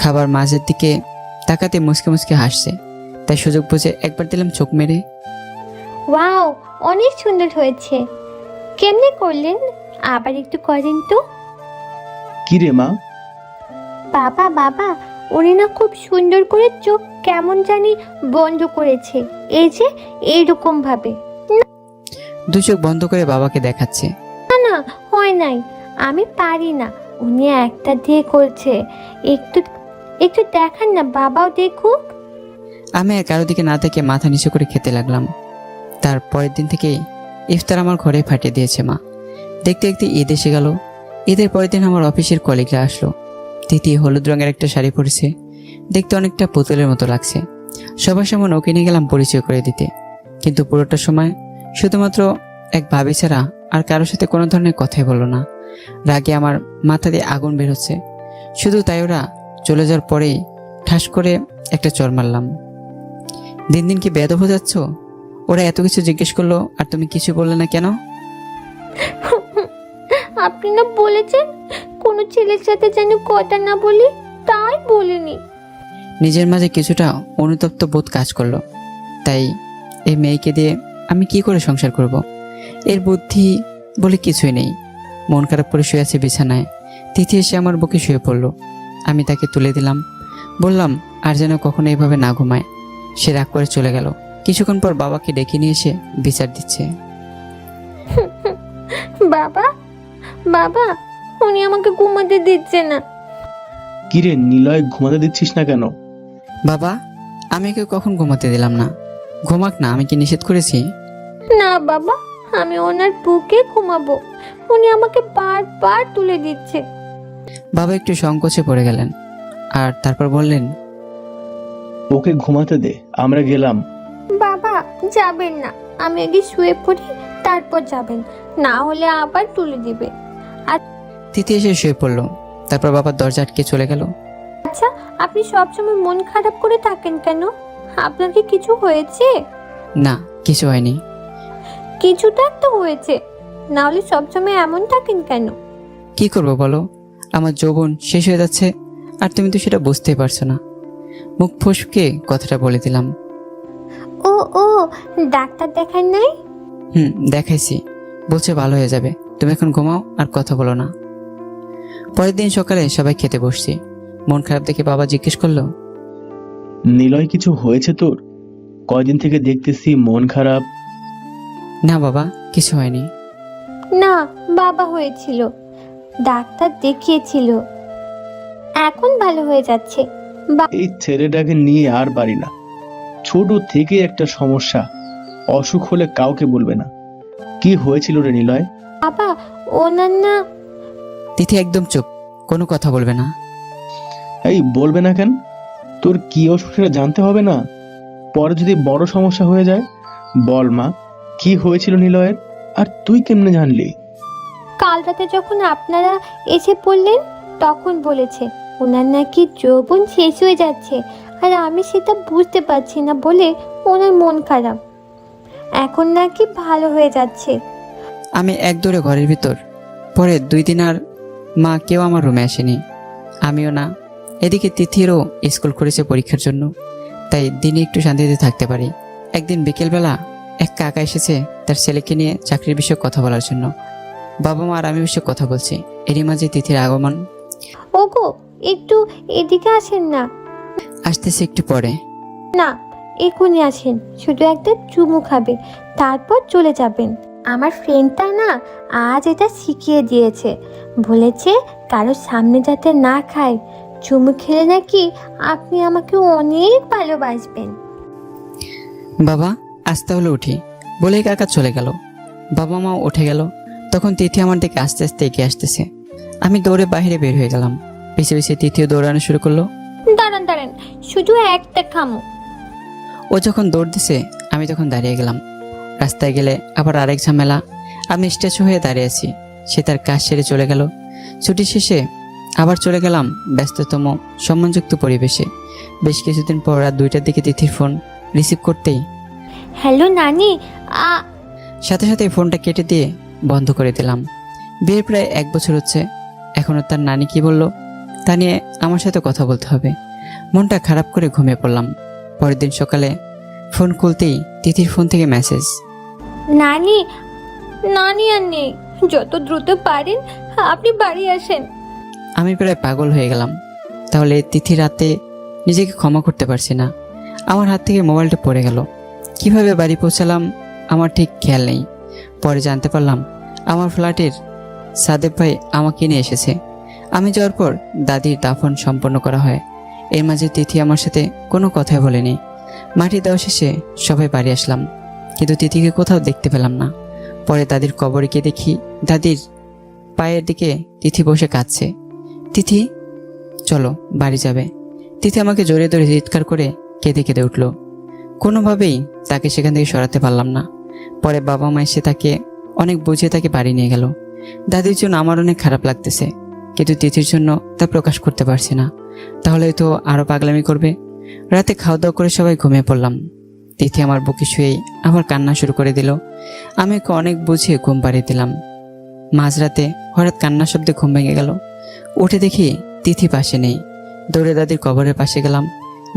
খাবার মাঝের দিকে তাকাতে মুসকে মুসকে হাসছে। তাই সুযোগ বুঝে একবার দিলাম চোখ মেরে। ওয়াও, অনেক সুন্দর হয়েছে। কেমনে করলেন? আবার একটু করেন তো। কি রে মা? বাবা বাবা, উনি না খুব সুন্দর করে চোখ কেমন জানি বন্ধ করেছে, এই যে এইরকম ভাবে। দু চোখ বন্ধ করে বাবাকে দেখাচ্ছে। না না, হয় নাই, আমি পারি না। উনি একটা দিয়ে করছে, একটু একটু দেখান না, বাবাও দেখুক। আমি আর কারো দিকে না থেকে মাথা নিচু করে খেতে লাগলাম। তার পরের দিন থেকেই ইফতার আমার ঘরে ফাটিয়ে দিয়েছে মা। দেখতে দেখতে ঈদ এসে গেল। ঈদের পরের দিন আমার অফিসের কলিগরা আসলো। তিথি হলুদ রঙের একটা শাড়ি পরেছে, দেখতে অনেকটা পুতুলের মতো লাগছে। সবার সামনে ওকে নিয়ে গেলাম পরিচয় করে দিতে, কিন্তু পুরোটা সময় শুধুমাত্র এক ভাবি ছাড়া আর কারোর সাথে কোনো ধরনের কথাই বললো না। রাগে আমার মাথা দিয়ে আগুন বের হচ্ছে। শুধু তাই ওরা চলে যাওয়ার পরেই ঠাস করে একটা চড় মারলাম। দিন দিন কি বেয়াদব হয়ে যাচ্ছ? ওরা এত কিছু জিজ্ঞেস করলো আর তুমি কিছু বললে না কেন? আপনি না বলেছেন কোনো ছেলের সাথে যেন কথা না বলি, তাই বলিনি। নিজের মাঝে কিছুটা অনুতপ্ত বোধ কাজ করলো। তাই এই মেয়েকে দিয়ে আমি কি করে সংসার করব? এর বুদ্ধি বলে কিছুই নেই। মন খারাপ করে শুয়ে আছে বিছানায়। তিথি এসে আমার বুকে শুয়ে পড়লো। আমি তাকে তুলে দিলাম, বললাম আর যেন কখনো এইভাবে না ঘুমায়। সে রাগ করে চলে গেল। কিছুক্ষণ পর বাবাকে ডেকে নিয়ে এসে বিচার দিচ্ছে। বাবা, বাবা, উনি আমাকে ঘুমাতে দিচ্ছে না। কিরে নিলয়, ঘুমাতে দিচ্ছিস না কেন? বাবা, আমি ওকে কখন ঘুমাতে দিলাম না। ঘুমাক না, আমি কি নিষেধ করেছি? না বাবা, আমি ওনার বুকে ঘুমাবো। উনি আমাকে বারবার তুলে দিচ্ছে। বাবা একটু সংকোচে পড়ে গেলেন আর তারপর বললেন, ওকে ঘুমাতে দে, আমরা গেলাম। বাবা যাবেন না, আমি আগে শুয়ে পড়ি, তারপর যাবেন, না হলে আবার তুলে দিবে। তিথি এসে শুয়ে পড়লো। তারপর বাবা দরজা আটকে চলে গেল। আচ্ছা, আপনি সবসময় মন খারাপ করে থাকেন কেন? আপনার কি কিছু হয়েছে? না, কিছু হয়নি। কিছুটা তো হয়েছে, না হলে সবসময় এমন থাকেন কেন? কি করবো বলো, আমার যৌবন শেষ হয়ে যাচ্ছে আর তুমি তো সেটা বুঝতেই পারছো না। মুখ ফসকে কথাটা বলে দিলাম। ও ও, ডাক্তার দেখান নাই? দেখাইছি, বলছে ভালো হয়ে যাবে। তুমি এখন ঘুমাও আর কথা বলো না। পরের দিন সকালে সবাই খেতে বসছি। মন খারাপ দেখে বাবা জিজ্ঞেস করলো, নিলয়, কিছু হয়েছে তোর? কয়দিন থেকে দেখতেছি মন খারাপ। না বাবা, কিছু হয়নি। না বাবা, হয়েছিল, ডাক্তার দেখিয়েছিল, এখন ভালো হয়ে যাচ্ছে। এই ছেলেটাকে নিয়ে আর পারি না। ছোট থেকে একটা সমস্যা, অসুখ হলে কাউকে বলবে না। কি হয়েছিল রে নিলয়? বাবা, ওনার না। তিথি একদম চুপ, কোনো কথা বলবে না। এই বলবে না কেন? তোর কি অসুখ সেটা জানতে হবে না? পরে যদি বড় সমস্যা হয়ে যায়। বল মা, কি হয়েছিল নিলয়ের? আর তুই কেমনে জানলি? কাল রাতে যখন আপনারা এসে পড়লেন তখন বলেছে ওনার নাকি যৌবন শেষ হয়ে যাচ্ছে, আর আমি সেটা বুঝতে পারছি না বলে ওনার মন খারাপ। এখন নাকি ভালো হয়ে যাচ্ছে। আমি এক দৌড়ে ঘরের ভিতর। পরে 2 দিন আর মা কেউ আমার রুমে আসেনি, আমিও না। এদিকে তিথিরও স্কুল করেছে পরীক্ষার জন্য, তাই দিনে একটু শান্তিতে থাকতে পারি। একদিন বিকেলবেলা এক কাকা এসেছে তার ছেলেকে নিয়ে চাকরির বিষয়ে কথা বলার জন্য। বাবা মা আর আমি বিষয়ে কথা বলছি, এরই মাঝে তিথির আগমন। ওগো, একটু এদিকে আসেন না। আসতেছে একটু পরে। না, এখনই আসেন, শুধু একটা চুমু খাবে, তারপর চলে যাবেন। আমার ফ্রেন্ডটা না আজ এটা শিখিয়ে দিয়েছে, বলেছে কারোর সামনে যাতে না খায়, চুমু খেলে নাকি আপনি আমাকে অনেক ভালোবাসবেন। বাবা, আস্তে হলে উঠি বলেই কাকা চলে গেল। বাবা মা উঠে গেল। তখন তিথি আমার দিকে আস্তে আস্তে এগিয়ে আসতেছে। আমি দৌড়ে বাইরে বের হয়ে গেলাম। পিছে পিছে তিথিও দৌড়ানো শুরু করলো। দাঁড়ান দাঁড়ান, শুধু একটা খামো। ও যখন দৌড় দিছে আমি তখন দাঁড়িয়ে গেলাম। রাস্তায় গেলে আবার আরেক ঝামেলা। আমি স্ট্যাচু হয়ে দাঁড়িয়ে আছি, সে তার কাজ সেরে চলে গেল। ছুটি শেষে আবার চলে গেলাম ব্যস্ততম সম্মানযুক্ত পরিবেশে। বেশ কিছুদিন পর রাত 2টার দিকে তিথির ফোন রিসিভ করতেই হ্যালো নানি। সাথে সাথে ফোনটা কেটে দিয়ে বন্ধ করে দিলাম। বিয়ের প্রায় 1 বছর হচ্ছে, এখনও তার নানি কি বলল তা নিয়ে আমার সাথে কথা বলতে হবে। মনটা খারাপ করে ঘুমিয়ে পড়লাম। পরের দিন সকালে ফোন খুলতেই তিথির ফোন থেকে মেসেজ, নানি, নানি আর নেই, যত দ্রুত পারেন আপনি বাড়ি আসেন। আমি প্রায় পাগল হয়ে গেলাম। তাহলে তিথি রাতে নিজেকে ক্ষমা করতে পারছি না। আমার হাত থেকে মোবাইলটা পড়ে গেল। কিভাবে বাড়ি পৌঁছালাম আমার ঠিক খেয়াল নেই। পরে জানতে পারলাম আমার ফ্ল্যাটের সাদেব ভাই আমাকে নিয়ে এসেছে। আমি যাওয়ার পর দাদির দাফন সম্পন্ন করা হয়। এর মাঝে তিথি আমার সাথে কোনো কথাই বলেনি। মাটি দেওয়া শেষে সবাই বাড়ি আসলাম, কিন্তু তিথিকে কোথাও দেখতে পেলাম না। পরে দাদির কবরে গিয়ে দেখি দাদির পায়ের দিকে তিথি বসে কাঁদছে। তিথি, চলো বাড়ি যাবে। তিথি আমাকে জড়িয়ে ধরে চিৎকার করে কেঁদে কেঁদে উঠল। কোনোভাবেই তাকে সেখান থেকে সরাতে পারলাম না। পরে বাবা মা এসে তাকে অনেক বুঝিয়ে তাকে বাড়ি নিয়ে গেল। দাদির জন্য আমার অনেক খারাপ লাগতেছে, কিন্তু তিথির জন্য তা প্রকাশ করতে পারছি না, তাহলে তো আরও পাগলামি করবে। রাতে খাওয়া দাওয়া করে সবাই ঘুমিয়ে পড়লাম। তিথি আমার বুকে শুয়েই আবার কান্না শুরু করে দিল। আমি ওকে অনেক বুঝিয়ে ঘুম পাড়িয়ে দিলাম। মাঝরাতে হঠাৎ কান্নার শব্দে ঘুম ভেঙে গেল। উঠে দেখি তিথি পাশে নেই। দৌড়ে দাদির কবরের পাশে গেলাম।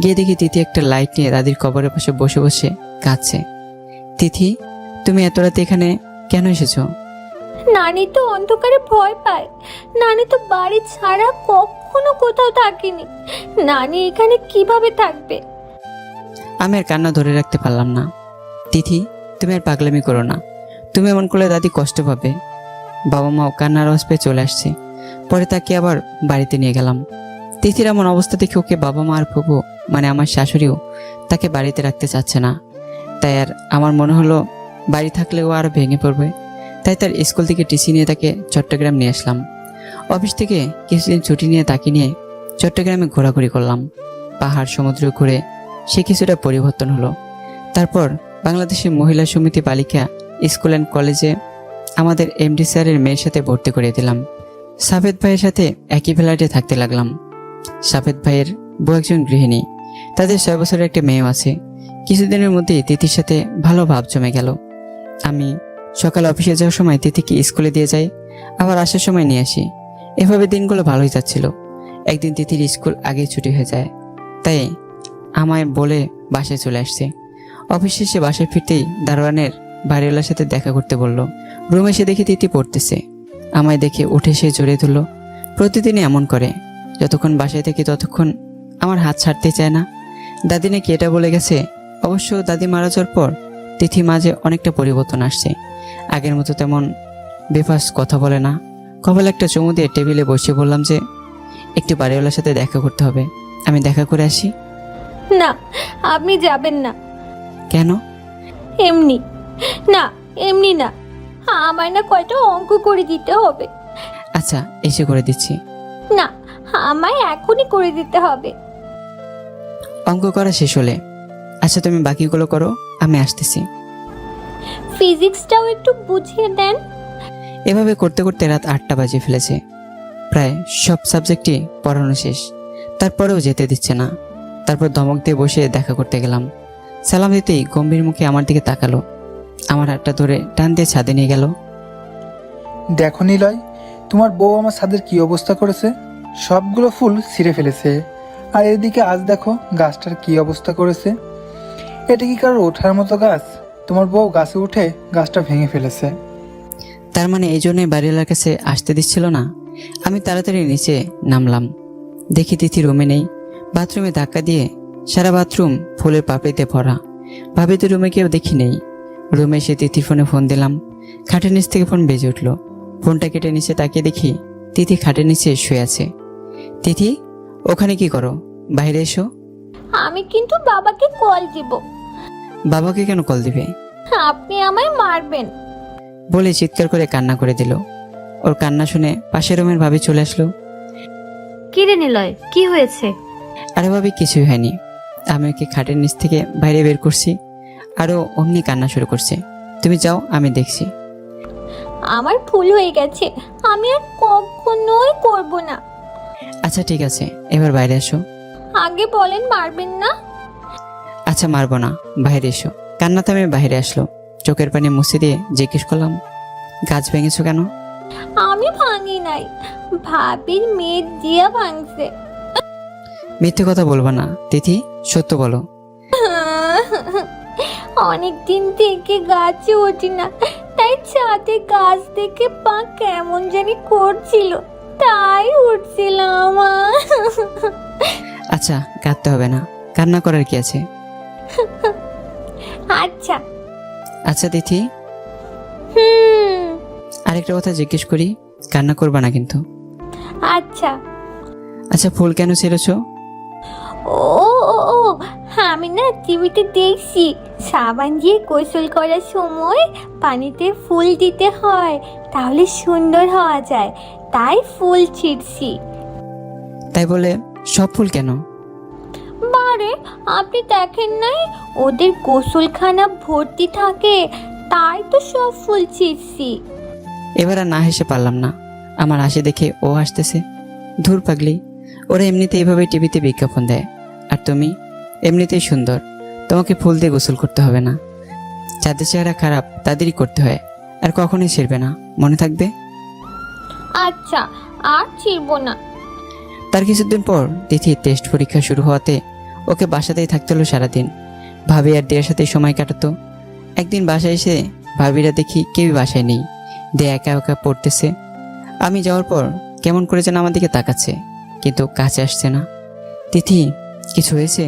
গিয়ে দেখি তিথি একটা লাইট নিয়ে দাদির কবরের পাশে বসে বসে কাঁদছে। তিথি, তুমি এত রাতে এখানে কেন এসেছো? নানি তো অন্ধকারে ভয় পায়। নানি তো বাড়ি ছাড়া কখনো কোথাও থাকেনি। নানি এখানে কিভাবে থাকবে? আমি আর কান্না ধরে রাখতে পারলাম না। তিথি, তুমি আর পাগলামি করো না। তুমি এমন করলে দাদি কষ্ট পাবে। বাবা মাও কান্নার আওয়াজ পেয়ে চলে আসছে। পরে তাকে আবার বাড়িতে নিয়ে গেলাম। তিথির এমন অবস্থা দেখে ওকে বাবা মা আর ফুপু মানে আমার শাশুড়িও তাকে বাড়িতে রাখতে চাচ্ছে না। তাই আর আমার মনে হলো বাড়ি থাকলে ও আরও ভেঙে পড়বে। তাই তার স্কুল থেকে টিসি নিয়ে তাকে চট্টগ্রাম নিয়ে আসলাম। অফিস থেকে কিছুদিন ছুটি নিয়ে তাকে নিয়ে চট্টগ্রামে ঘোরাঘুরি করলাম। পাহাড় সমুদ্র ঘুরে সে কিছুটা পরিবর্তন হলো। তারপর বাংলাদেশের মহিলা সমিতি বালিকা স্কুল অ্যান্ড কলেজে আমাদের এমডি স্যারের মেয়ের সাথে ভর্তি করে দিলাম। সাফেদ ভাইয়ের সাথে একই ফ্ল্যাটে থাকতে লাগলাম। সাফেদ ভাইয়ের বউ একজন গৃহিণী, তাদের 6 বছরের একটা মেয়েও আছে। কিছুদিনের মধ্যেই তিথির সাথে ভালো ভাব জমে গেল। আমি সকালে অফিসে যাওয়ার সময় তিথিকে স্কুলে দিয়ে যাই, আবার আসার সময় নিয়ে আসি। এভাবে দিনগুলো ভালোই যাচ্ছিল। একদিন তিথির স্কুল আগেই ছুটি হয়ে যায়, তাই আমায় বলে বাসায় চলে আসছে। অফিস শেষে বাসায় ফিরতেই দারোয়ানের বাড়িওয়ালার সাথে দেখা করতে বলল। রুমে এসে দেখি তিথি পড়তেছে। আমায় দেখে উঠে সে জড়িয়ে ধরল। প্রতিদিনই এমন করে, যতক্ষণ বাসায় থাকি ততক্ষণ আমার হাত ছাড়তে চায় না। দাদি নাকি এটা বলে গেছে। অবশ্য দাদি মারা যাওয়ার পর তিথি মাঝে অনেকটা পরিবর্তন আসছে। আগের মতো তেমন বেফাস কথা বলে না। কপালে একটা চুমু দিয়ে টেবিলে বসে বললাম যে একটু বাড়িওয়ালার সাথে দেখা করতে হবে, আমি দেখা করে আসি। না, আপনি যাবেন না। কেন? এমনি না, এমনি না, আমায় না কয়টা অঙ্ক করে দিতে হবে। আচ্ছা, এসে করে দিচ্ছি। না, আমায় এখনই করে দিতে হবে। অঙ্ক করা শেষ হলে আচ্ছা তুমি বাকিগুলো করো, আমি আসতেছি। ফিজিক্সটাও একটু বুঝিয়ে দেন। এভাবে করতে করতে রাত 8টা বাজে ফেলেছে। প্রায় সব সাবজেক্টই পড়ানো শেষ, তারপরেও যেতে দিচ্ছে না। তারপর ধমক দিয়ে বসে দেখা করতে গেলাম। সালাম দিতেই গম্ভীর মুখে আমার দিকে তাকালো। আমার হাতটা ধরে টান দিয়ে ছাদে নিয়ে গেল। দেখো নিলয়, তোমার বউ আমার ছাদের কি অবস্থা করেছে। সবগুলো ফুল ছিঁড়ে ফেলেছে। আর এদিকে আজ দেখো গাছটার কি অবস্থা করেছে। এটা কি কারোর ওঠার মতো গাছ? তোমার বউ গাছে উঠে গাছটা ভেঙে ফেলেছে। তার মানে এই জন্যই বাড়িওয়ালার কাছে আসতে দিচ্ছিল না। আমি তাড়াতাড়ি নিচে নামলাম। দেখি তিথি রুমে নেই। বাথরুমে ধাক্কা দিয়ে সারা বাথরুম ফুলের পাপড়িতে ভরা। ভাবিতে রুমে কেউ দেখি নেই। রুমে এসে তিথির ফোনে ফোন দিলাম। খাটের নিচ থেকে ফোন বেজে উঠল। ফোনটা কেটে নিচে তাকিয়ে দেখি তিথি খাটের নিচে শুয়ে আছে। তিথি, ওখানে কি করো? বাইরে এসো। আমি কিন্তু বাবাকে কল দিব। বাবাকে কেন কল দিবে? আপনি আমায় মারবেন। বলে চিৎকার করে কান্না করে দিল। ওর কান্না শুনে পাশের রুমের ভাবি চলে আসলো। কি রে নিলয়, কি হয়েছে? আরে ভাবি, কিছুই হয়নি। আমি ওকে খাটের নিচ থেকে বাইরে বের করছি, আরও অমনি কান্না শুরু করছে। তুমি যাও, আমি দেখছি। আমার ভুল হয়ে গেছে, আমি আর কখনোই করব না। আচ্ছা ঠিক আছে, এবার বাইরে এসো। আগে বলেন মারবেন না। আচ্ছা মারবো না, বাইরে এসো। কান্না থামে বাইরে আসলো। চোখের পানি মুছে দিয়ে জিজ্ঞেস করলাম, গাছ ভেঙেছো কেন? আমি ভাঙি নাই, ভাবির মেয়ে দিয়া ভাঙছে। মিথ্যে কথা বলবো না তিথি, সত্য বলো। অনেক দিন থেকে গাছে উঠি না, তাই ছাদে গাছ দেখে পা কেমন জানি করছিল, তাই উঠছিলাম। আচ্ছা কাঁদতে হবে না, কান্না করার কি আছে। আচ্ছা। আচ্ছা তিথি, হুম। আরেকটা কথা জিজ্ঞেস করি, কান্না করবা না কিন্তু। আচ্ছা। আচ্ছা ফুল কেন ছেড়েছো? ও ও ও আমি না টিভিতে দেখছি সাবান দিয়ে গোসল করার সময় পানিতে ফুল দিতে হয়, তাহলে সুন্দর হওয়া যায়, তাই ফুল ছিঁড়ছি। তাই বলে সব ফুল কেন? বারে, আপনি দেখেন নাই ওদের গোসলখানা ভর্তি থাকে, তাই তো সব ফুল ছিঁড়ছি। এবার আর না হেসে পারলাম না। আমার হাসি দেখে ও হাসতেছে। ধুর পাগলি, ওরা এমনিতে এইভাবে টিভিতে বিজ্ঞাপন দেয়, আর তুমি এমনিতেই সুন্দর, তোমাকে ফুল দিয়ে গোসল করতে হবে না। যাদের চেহারা খারাপ তাদেরই করতে হয়, আর কখনোই ছিড়বে না, মনে থাকবে। আচ্ছা, আর ছিড়বো না। তার কিছুদিন পর তিথির টেস্ট পরীক্ষা শুরু হওয়াতে ওকে বাসাতেই থাকতে হলো সারাদিন। ভাবি আর দিয়ার সাথে সময় কাটাতো। একদিন বাসায় এসে ভাবিরা দেখি কেউই বাসায় নেই, দিয়ে একা একা পড়তেছে। আমি যাওয়ার পর কেমন করে যেন আমার দিকে তাকাচ্ছে, কিন্তু কাছে আসছে না। তিথি, কিছু হয়েছে?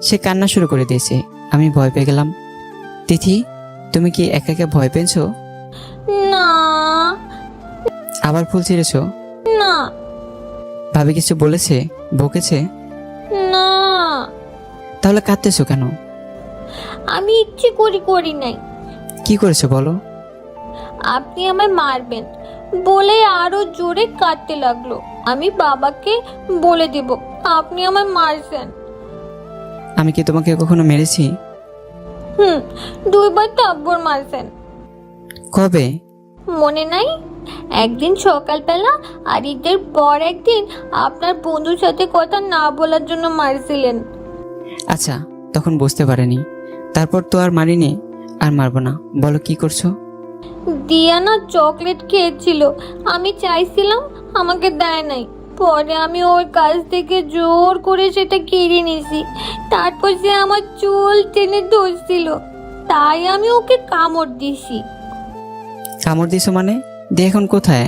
সে কান্না শুরু করে দিয়েছে। আমি ভয় পেয়ে গেলাম। তিথি, তুমি কি একা একা ভয় পেয়েছো? না আবার ফুল ছিঁড়েছো? না ভাবি কিছু বলেছে, বকেছে? না, তাহলে কাঁদতেছো কেন? আমি ইচ্ছে করি নাই। কি করেছো বলো? আপনি আমায় মারবেন বলে আরো জোরে কাঁদতে লাগলো। আমি বাবাকে বলে দেব আপনি আমায় মারছেন। আমি কি তোমাকে কখনো মেরেছি? 2 বার থাপ্পড় মারছেন। কবে? মনে নাই? একদিন সকালবেলা আর ঈদের পর একদিন আপনার বন্ধুর সাথে কথা না বলার জন্য মারছিলেন। আচ্ছা, তখন বুঝতে পারিনি। তারপর তো আর মারিনি, আর মারবো না। বলো কি করছো? দিয়ানা চকলেট খেয়েছিল, আমি চাইছিলাম, আমাকে দেয় নাই। পরে আমি ওর কাছ থেকে জোর করে সেটা কেড়ে নিয়েছি। তারপর সে আমার চুল টেনে ধরছিল, তাই আমি ওকে কামড় দিয়েছি। কামড় দিয়েছো মানে? দিয়ে এখন কোথায়?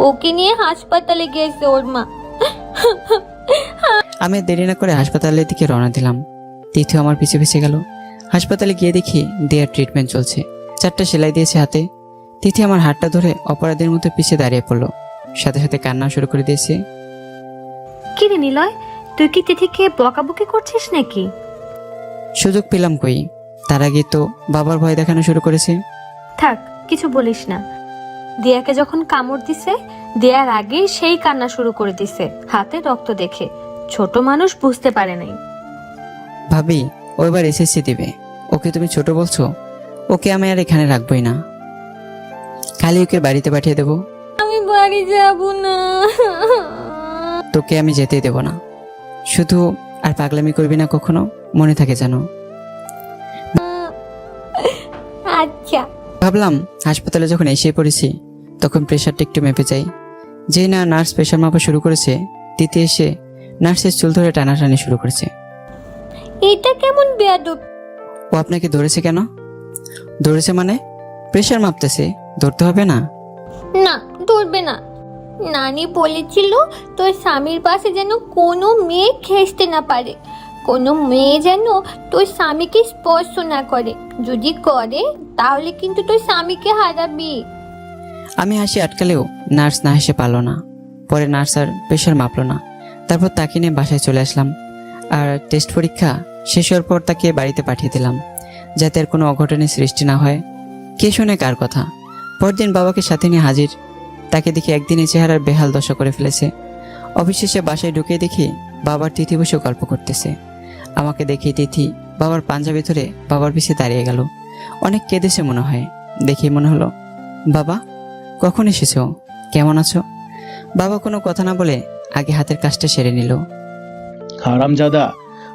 ওকে নিয়ে হাসপাতালে গেছে ওর মা। আমি আর দেরি না করে হাসপাতালের দিকে রওনা দিলাম। তিথি আমার পিছে পিছে গেল। হাসপাতালে গিয়ে দেখি দেয়ার ট্রিটমেন্ট চলছে। 4টা সেলাই দিয়েছে হাতে। তিথি আমার হাতটা ধরে অপরাধীর মতো পিছে দাঁড়িয়ে পড়লো, সাথে সাথে কান্না শুরু করে দিয়েছে। কি রে নিলয়, তুই কি তিথিকে বকাবকি করছিস নাকি? সুযোগ পেলাম কই, তার আগে তো বাবার ভয় দেখানো শুরু করেছে। থাক, কিছু বলিস না। দিয়াকে যখন কামড় দিছে, দেয়ার আগেই সেই কান্না শুরু করে দিছে হাতে রক্ত দেখে। ছোট মানুষ বুঝতে পারে নাই। ভাবি, ও এবার এসএসসি দিবে, ওকে তুমি ছোট বলছো? ওকে আমি আর এখানে রাখবোই না, খালি ওকে বাড়িতে পাঠিয়ে দেবো। আমি বাড়ি যাব না। তোকে আমি যেতেই দেবো না। শুধু আর পাগলামি করবি না কখনো, মনে থাকে যেন। আচ্ছা। ভাবলাম হাসপাতালে যখন এসে পড়েছি তখন প্রেশারটা একটু মেপে যাই। যেই না নার্স প্রেশার মাপা শুরু করেছে, তিথি এসে নার্সের চুল ধরে টানাটানি শুরু করেছে। এটা কেমন বেয়াদব? ও আপনাকে ধরেছে কেন? ধরেছে মানে? প্রেশার মাপতেছে, ধরতে হবে না? না, ধরবে না। নানি বলেছিল তোর স্বামীর পাশে যেন কোনো মেয়ে ঘেঁষতে না পারে, কোনো মেয়ে যেন তোর স্বামীকে স্পর্শ না করে, যদি করে তাহলে কিন্তু তোর স্বামীকে হারাবি। আমি হাসি আটকালেও নার্স না হেসে পারল না। পরে নার্স আর প্রেশার মাপলো না। তারপর তাকে নিয়ে বাসায় চলে আসলাম, আর টেস্ট পরীক্ষা শেষ হওয়ার পর তাকে বাড়িতে পাঠিয়ে দিলাম, যাতে আর কোনো অঘটনের সৃষ্টি না হয়। কে শোনে কার কথা। পরদিন বাবাকে সাথে নিয়ে হাজির। তাকে দেখে একদিনে চেহারার বেহাল দশা করে ফেলেছে। অবশেষে বাসায় ঢুকে দেখি বাবার তিথি বসে গল্প করতেছে। আমাকে দেখে তিথি বাবার পাঞ্জাবি ধরে বাবার পিছে দাঁড়িয়ে গেল। অনেক কেঁদেছে মনে হয়। দেখেই মনে হলো, বাবা কখন এসেছো, কেমন আছো? বাবা কোনো কথা না বলে আগে হাতের কাজটা সেরে নিল। হারামজাদা,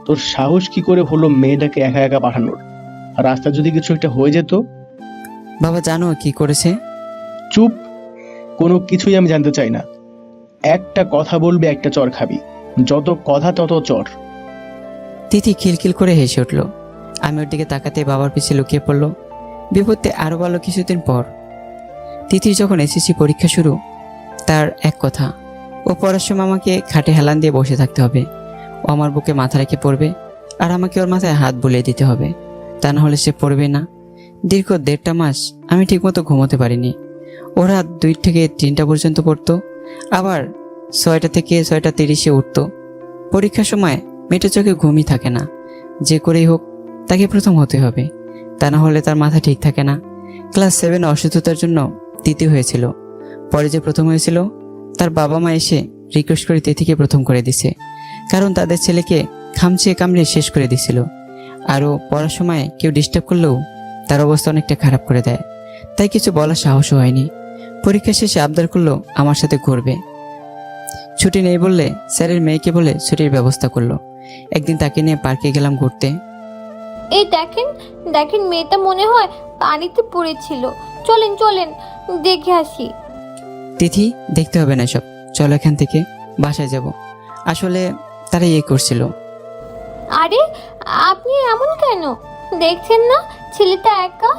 তোর সাহস কি করে হলো মেয়েটাকে একা একা পাঠানোর? রাস্তা যদি কিছু একটা হয়ে যেত? বাবা জানো কি করেছে? চুপ, কোনো কিছুই আমি জানতে চাই না। একটা কথা বলবি, একটা চর খাবি। যত কথা তত চর। তিথি খিলখিল করে হেসে উঠল। আমি ওর দিকে তাকাতে বাবার পিছে লুকিয়ে পড়ল। বিপত্তি আরো ভালো কিছুদিন পর। তিথির যখন এসএসসি পরীক্ষা শুরু, তার এক কথা, ও পড়ার সময় আমাকে খাটে হেলান দিয়ে বসে থাকতে হবে। ও আমার বুকে মাথা রেখে পড়বে, আর আমাকে ওর মাথায় হাত বুলিয়ে দিতে হবে, তা না হলে সে পড়বে না। দীর্ঘ 1.5 মাস আমি ঠিকমতো ঘুমোতে পারিনি। ও রাত 2 থেকে 3টা পর্যন্ত পড়তো, আবার 6টা থেকে 6টা 30-এ উঠতো। পরীক্ষার সময় মেয়েটার চোখে ঘুমই থাকে না। যে করেই হোক তাকে প্রথম হতে হবে, তা না হলে তার মাথা ঠিক থাকে না। ক্লাস 7 অসুস্থতার জন্য দ্বিতীয় হয়েছিল। পরে যে প্রথম হয়েছিল তার বাবা মা এসে রিকোয়েস্ট করে তিথিকে প্রথম করে দিছে, কারণ তাদের ছেলেকে খামচিয়ে কামড়ে শেষ করে দিছিল। আরও পড়ার সময় কেউ ডিস্টার্ব করলেও তার অবস্থা অনেকটা খারাপ করে দেয়। তাই কিছু বলার সাহসও হয়নি। পরীক্ষা শেষে আবদার করলো আমার সাথে ঘুরবে। ছুটি নেই বললে স্যারের মেয়েকে বলে ছুটির ব্যবস্থা করলো। একদিন তাকে নিয়ে পার্কে গেলাম ঘুরতে। এই দেখেন দেখেন, মেয়েটা মনে হয় পানিতে পড়েছিল। চলেন চলেন, দেখে আসি। তিথি, দেখতে হবে না সব, চলো এখান থেকে, বাসায় যাব। আসলে তারা করছিল। আরে আপনি এমন কেন? দেখছেন না ছেলেটা একা?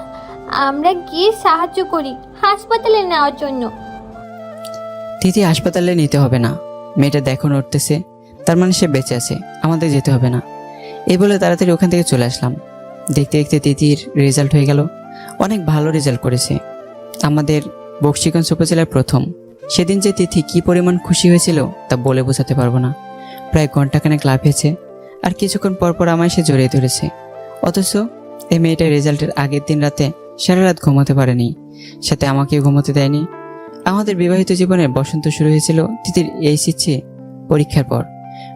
আমরা গিয়ে সাহায্য করি হাসপাতালে নেওয়ার জন্য। তিথি, হাসপাতালে নিতে হবে না, মেয়েটা দেখো নড়তেছে, তার মানে সে বেঁচে আছে, আমাদের যেতে হবে না। এই বলে তাড়াতাড়ি ওখান থেকে চলে আসলাম। দেখতে দেখতে তিথির রেজাল্ট হয়ে গেল। অনেক ভালো রেজাল্ট করেছে, আমাদের বক্সিগঞ্জ উপজেলার প্রথম। সেদিন যে তিথি কি পরিমাণ খুশি হয়েছিল তা বলে বোঝাতে পারবো না। প্রায় ঘন্টাখানেক লাফিয়েছে, আর কিছুক্ষণ পর পর আমায় সে জড়িয়ে ধরেছে। অথচ এই মেয়েটার রেজাল্টের আগের দিন রাতে সারা রাত ঘুমাতে পারেনি, সাথে আমাকেও ঘুমাতে দেয়নি। আমাদের বিবাহিত জীবনের বসন্ত শুরু হয়েছিল তিথির এইচএসসি পরীক্ষার পর।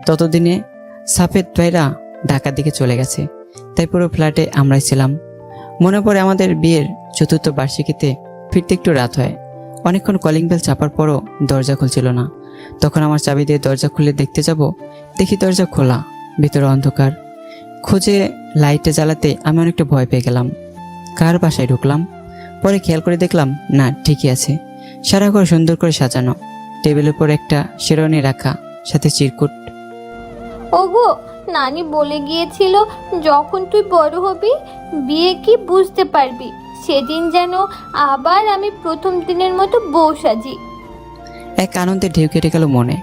ততদিনে সাফেদ ভাইরা ঢাকার দিকে চলে গেছে, তাই পুরো ফ্ল্যাটে আমরাই ছিলাম। মনে পড়ে আমাদের বিয়ের 4র্থ বার্ষিকীতে ফিরতে একটু রাত হয়। অনেকক্ষণ কলিং বেল চাপার পরও দরজা খুলছিল না। তখন আমার চাবি দিয়ে দরজা খুলে দেখতে যাব, দেখি দরজা খোলা, ভিতরে অন্ধকার। খুঁজে লাইটটা জ্বালাতে আমি অনেকটা ভয় পেয়ে গেলাম। কার বাসায় ঢুকলাম? পরে খেয়াল করে দেখলাম না, ঠিকই আছে। সারা ঘর সুন্দর করে সাজানো, টেবিলের উপর একটা শেরওয়ানি রাখা, সাথে চিরকুট। ওগো, নানি বলে গিয়েছিল যখন তুই বড় হবি বিয়ে কি বুঝতে পারবি, সেদিন যেন আবার আমি প্রথম দিনের মতো বউ সাজি। এক আনন্দে ঢেউ কেটে গেল মনে।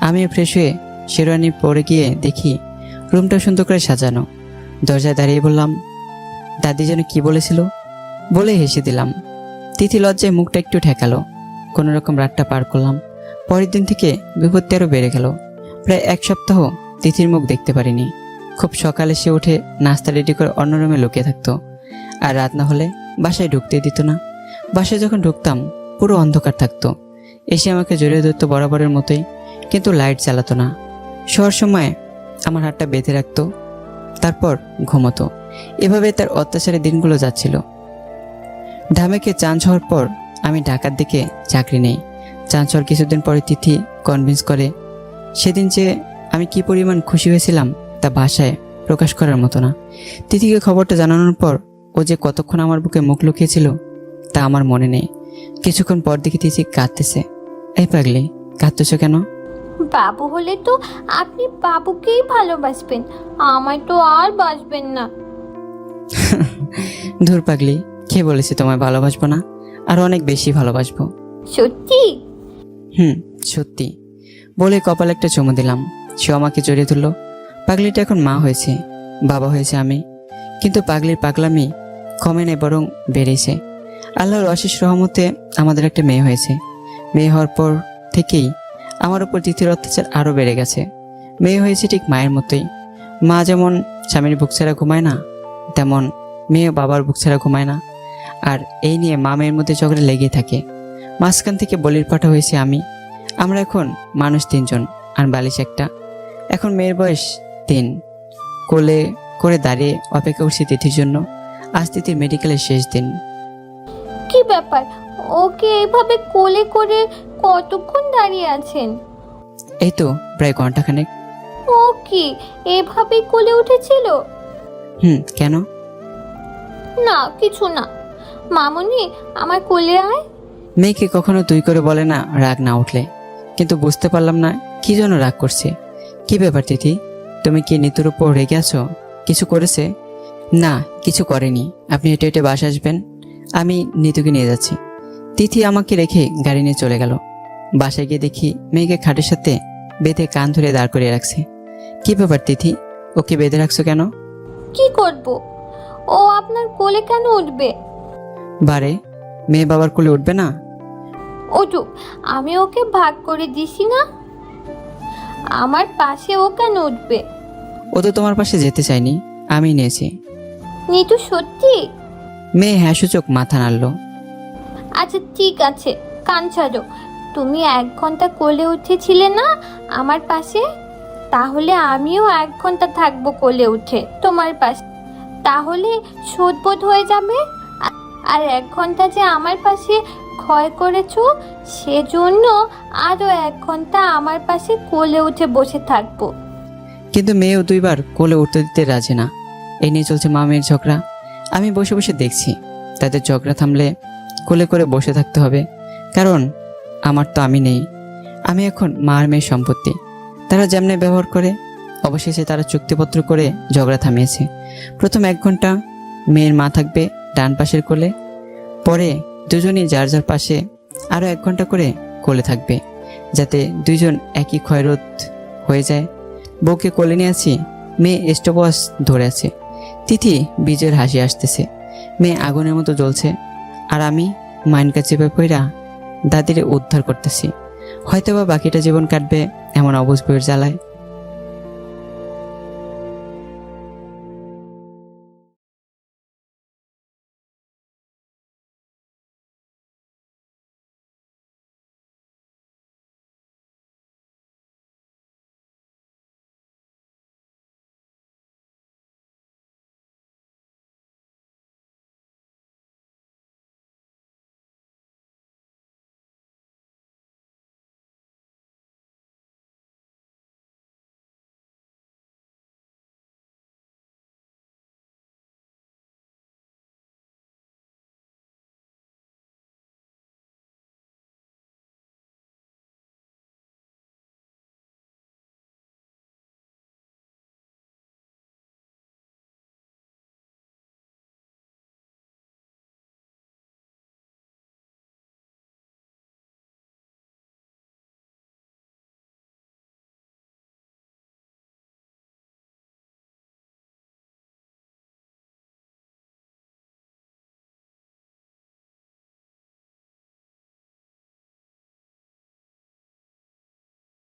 আমি ফ্রেশ হয়ে শেরওয়ানি পরে গিয়ে দেখি রুমটা সুন্দর করে সাজানো। দরজায় দাঁড়িয়ে বললাম, দাদি যেন কি বলেছিল, বলে হেসে দিলাম। তিথি লজ্জায় মুখটা একটু ঠেকালো। কোনো রকম রাতটা পার করলাম। পরের দিন থেকে বিপত্তি আরও বেড়ে গেল। প্রায় 1 সপ্তাহ তিথির মুখ দেখতে পারিনি। খুব সকালে সে উঠে নাস্তা রেডি করে অন্য রুমে লুকিয়ে থাকতো, আর রাত না হলে বাসায় ঢুকতে দিত না। বাসায় যখন ঢুকতাম পুরো অন্ধকার থাকতো। এসে আমাকে জড়িয়ে ধরতো বরাবরের মতোই, কিন্তু লাইট চালাতো না। শোয়ার সময় আমার হাতটা বেঁধে রাখতো, তারপর ঘুমোতো। এভাবে তার অত্যাচারের দিনগুলো যাচ্ছিল। ঢামেকে চান্স হওয়ার পর আমি ঢাকার দিকে চাকরি নেই। চান্স হওয়ার কিছুদিন পরে তিথি কনভিন্স করে। সেদিন যে আমি কি পরিমাণ খুশি হয়েছিলাম তা ভাষায় প্রকাশ করার মতো না। তিথিকে খবরটা জানানোর পর ও যে কতক্ষণ আমার বুকে মুখ লুকিয়েছিল তা আমার মনে নেই। কিছুক্ষণ পর দেখি তিথি কাঁদতেছে। এই পাগলি, কাঁদতেছ কেন? বাবু হলে তো আপনি বাবুকেই ভালোবাসবেন, আমায় তো আর বাসবেন না। ধুর পাগলি, কে বলেছে তোমায় ভালোবাসবো না? আর অনেক বেশি ভালোবাসবো। সত্যি? সত্যি বলে কপালে একটা চুমু দিলাম। সে আমাকে জড়িয়ে ধরল। পাগলিটা এখন মা হয়েছে, বাবা হয়েছে আমি, কিন্তু পাগলির পাগলামি কমে নেই, বরং বেড়েছে। আল্লাহর অশেষ রহমতে আমাদের একটা মেয়ে হয়েছে। মেয়ে হওয়ার পর থেকেই আমার উপর তিথির অত্যাচার আরও বেড়ে গেছে। মেয়ে হয়েছে ঠিক মায়ের মতোই। মা যেমন স্বামীর বুক ছাড়া ঘুমায় না, তেমন মেয়ে বাবার বুক ছাড়া ঘুমায় না। আর এই নিয়ে মা মেয়ের মধ্যে ঝগড়া লেগেই থাকে। মাঝখান থেকে বলির পাঠা হয়েছে আমি। আমরা এখন মানুষ 3 জন, আর বালিশ একটা। এখন মেয়ের বয়স 3। কোলে করে দাঁড়িয়ে অপেক্ষা করছি তিথির জন্য। আজ তিথির মেডিকেলের শেষ দিন। কি ব্যাপার, ওকে এইভাবে কোলে করে কতক্ষণ দাঁড়িয়ে আছেন? এই তো প্রায় ঘন্টাখানেক। ও কি এভাবে কোলে উঠেছিল? কেন? না, কিছু না। মামুনি, আমার কোলে আয়। মেয়েকে কখনো তুই করে বলে না রাগ না উঠলে, কিন্তু বুঝতে পারলাম না কি জন্য রাগ করছে। কি ব্যাপার তিথি, তুমি কি নিতুর উপর রেগে আছো? কিছু করেছে? না, কিছু করেনি। আপনি হেঁটে হেঁটে বাসা আসবেন, আমি নিতুকে নিয়ে যাচ্ছি। তিথি আমাকে রেখে গাড়ি নিয়ে চলে গেল। বাসায় গিয়ে দেখি মেয়েকে খাটের সাথে বেঁধে কান ধরে দাঁড় করিয়ে রাখছে। কি ব্যাপার তিথি, ওকে বেঁধে রাখছো কেন? কি করব? ও আপনার কোলে কেন উঠবে? বারে, মেয়ে বাবার কোলে উঠবে না? উঠুক, আমি ওকে ভাগ করে দিছি না। আমার পাশে ও কেন উঠবে? ও তো তোমার পাশে যেতে চায়নি, আমি নিয়েছি। নিতু সত্যি? মেয়ে হ্যাঁ সূচক মাথা নাড়ল। আচ্ছা ঠিক আছে, কান ছাড়ো। তুমি 1 ঘন্টা কোলে উঠেছিলে না আমার পাশে, তাহলে আমিও 1 ঘন্টা থাকবো কোলে উঠে তোমার পাশে। তাহলে শোধবোধ হয়ে যাবে। আর 1 ঘন্টা যে আমার পাশে ক্ষয় করেছো, সেজন্য আরো 1 ঘন্টা আমার পাশে কোলে উঠে বসে থাকবো। কিন্তু মেয়েও 2 বার কোলে উঠতে দিতে রাজি না। এই নিয়ে চলছে মা মেয়ের ঝগড়া। আমি বসে বসে দেখছি তাদের ঝগড়া থামলে কোলে করে বসে থাকতে হবে, কারণ আমার তো আমি নেই। আমি এখন মা আর মেয়ের সম্পত্তি। তারা যেমনে ব্যবহার করে, অবশেষে তারা চুক্তিপত্র করে ঝগড়া থামিয়েছে। প্রথম 1 ঘন্টা মেয়ের মা থাকবে ডান পাশের কোলে, পরে দুজনই যার যার পাশে আরও 1 ঘন্টা করে কোলে থাকবে, যাতে দুইজন একই ক্ষয়রোধ হয়ে যায়। বউকে কোলে নিয়ে আছি, মেয়ে স্টপওয়াচ ধরে আছে। তিথি বীজের হাসি আসতেছে, মেয়ে আগুনের মতো জ্বলছে, আর আমি মাইনকা চেপে পইরা দাদিরে উদ্ধার করতেছি। হয়তোবা বাকিটা জীবন কাটবে এমন অবুঝ বইয়ের জ্বালায়।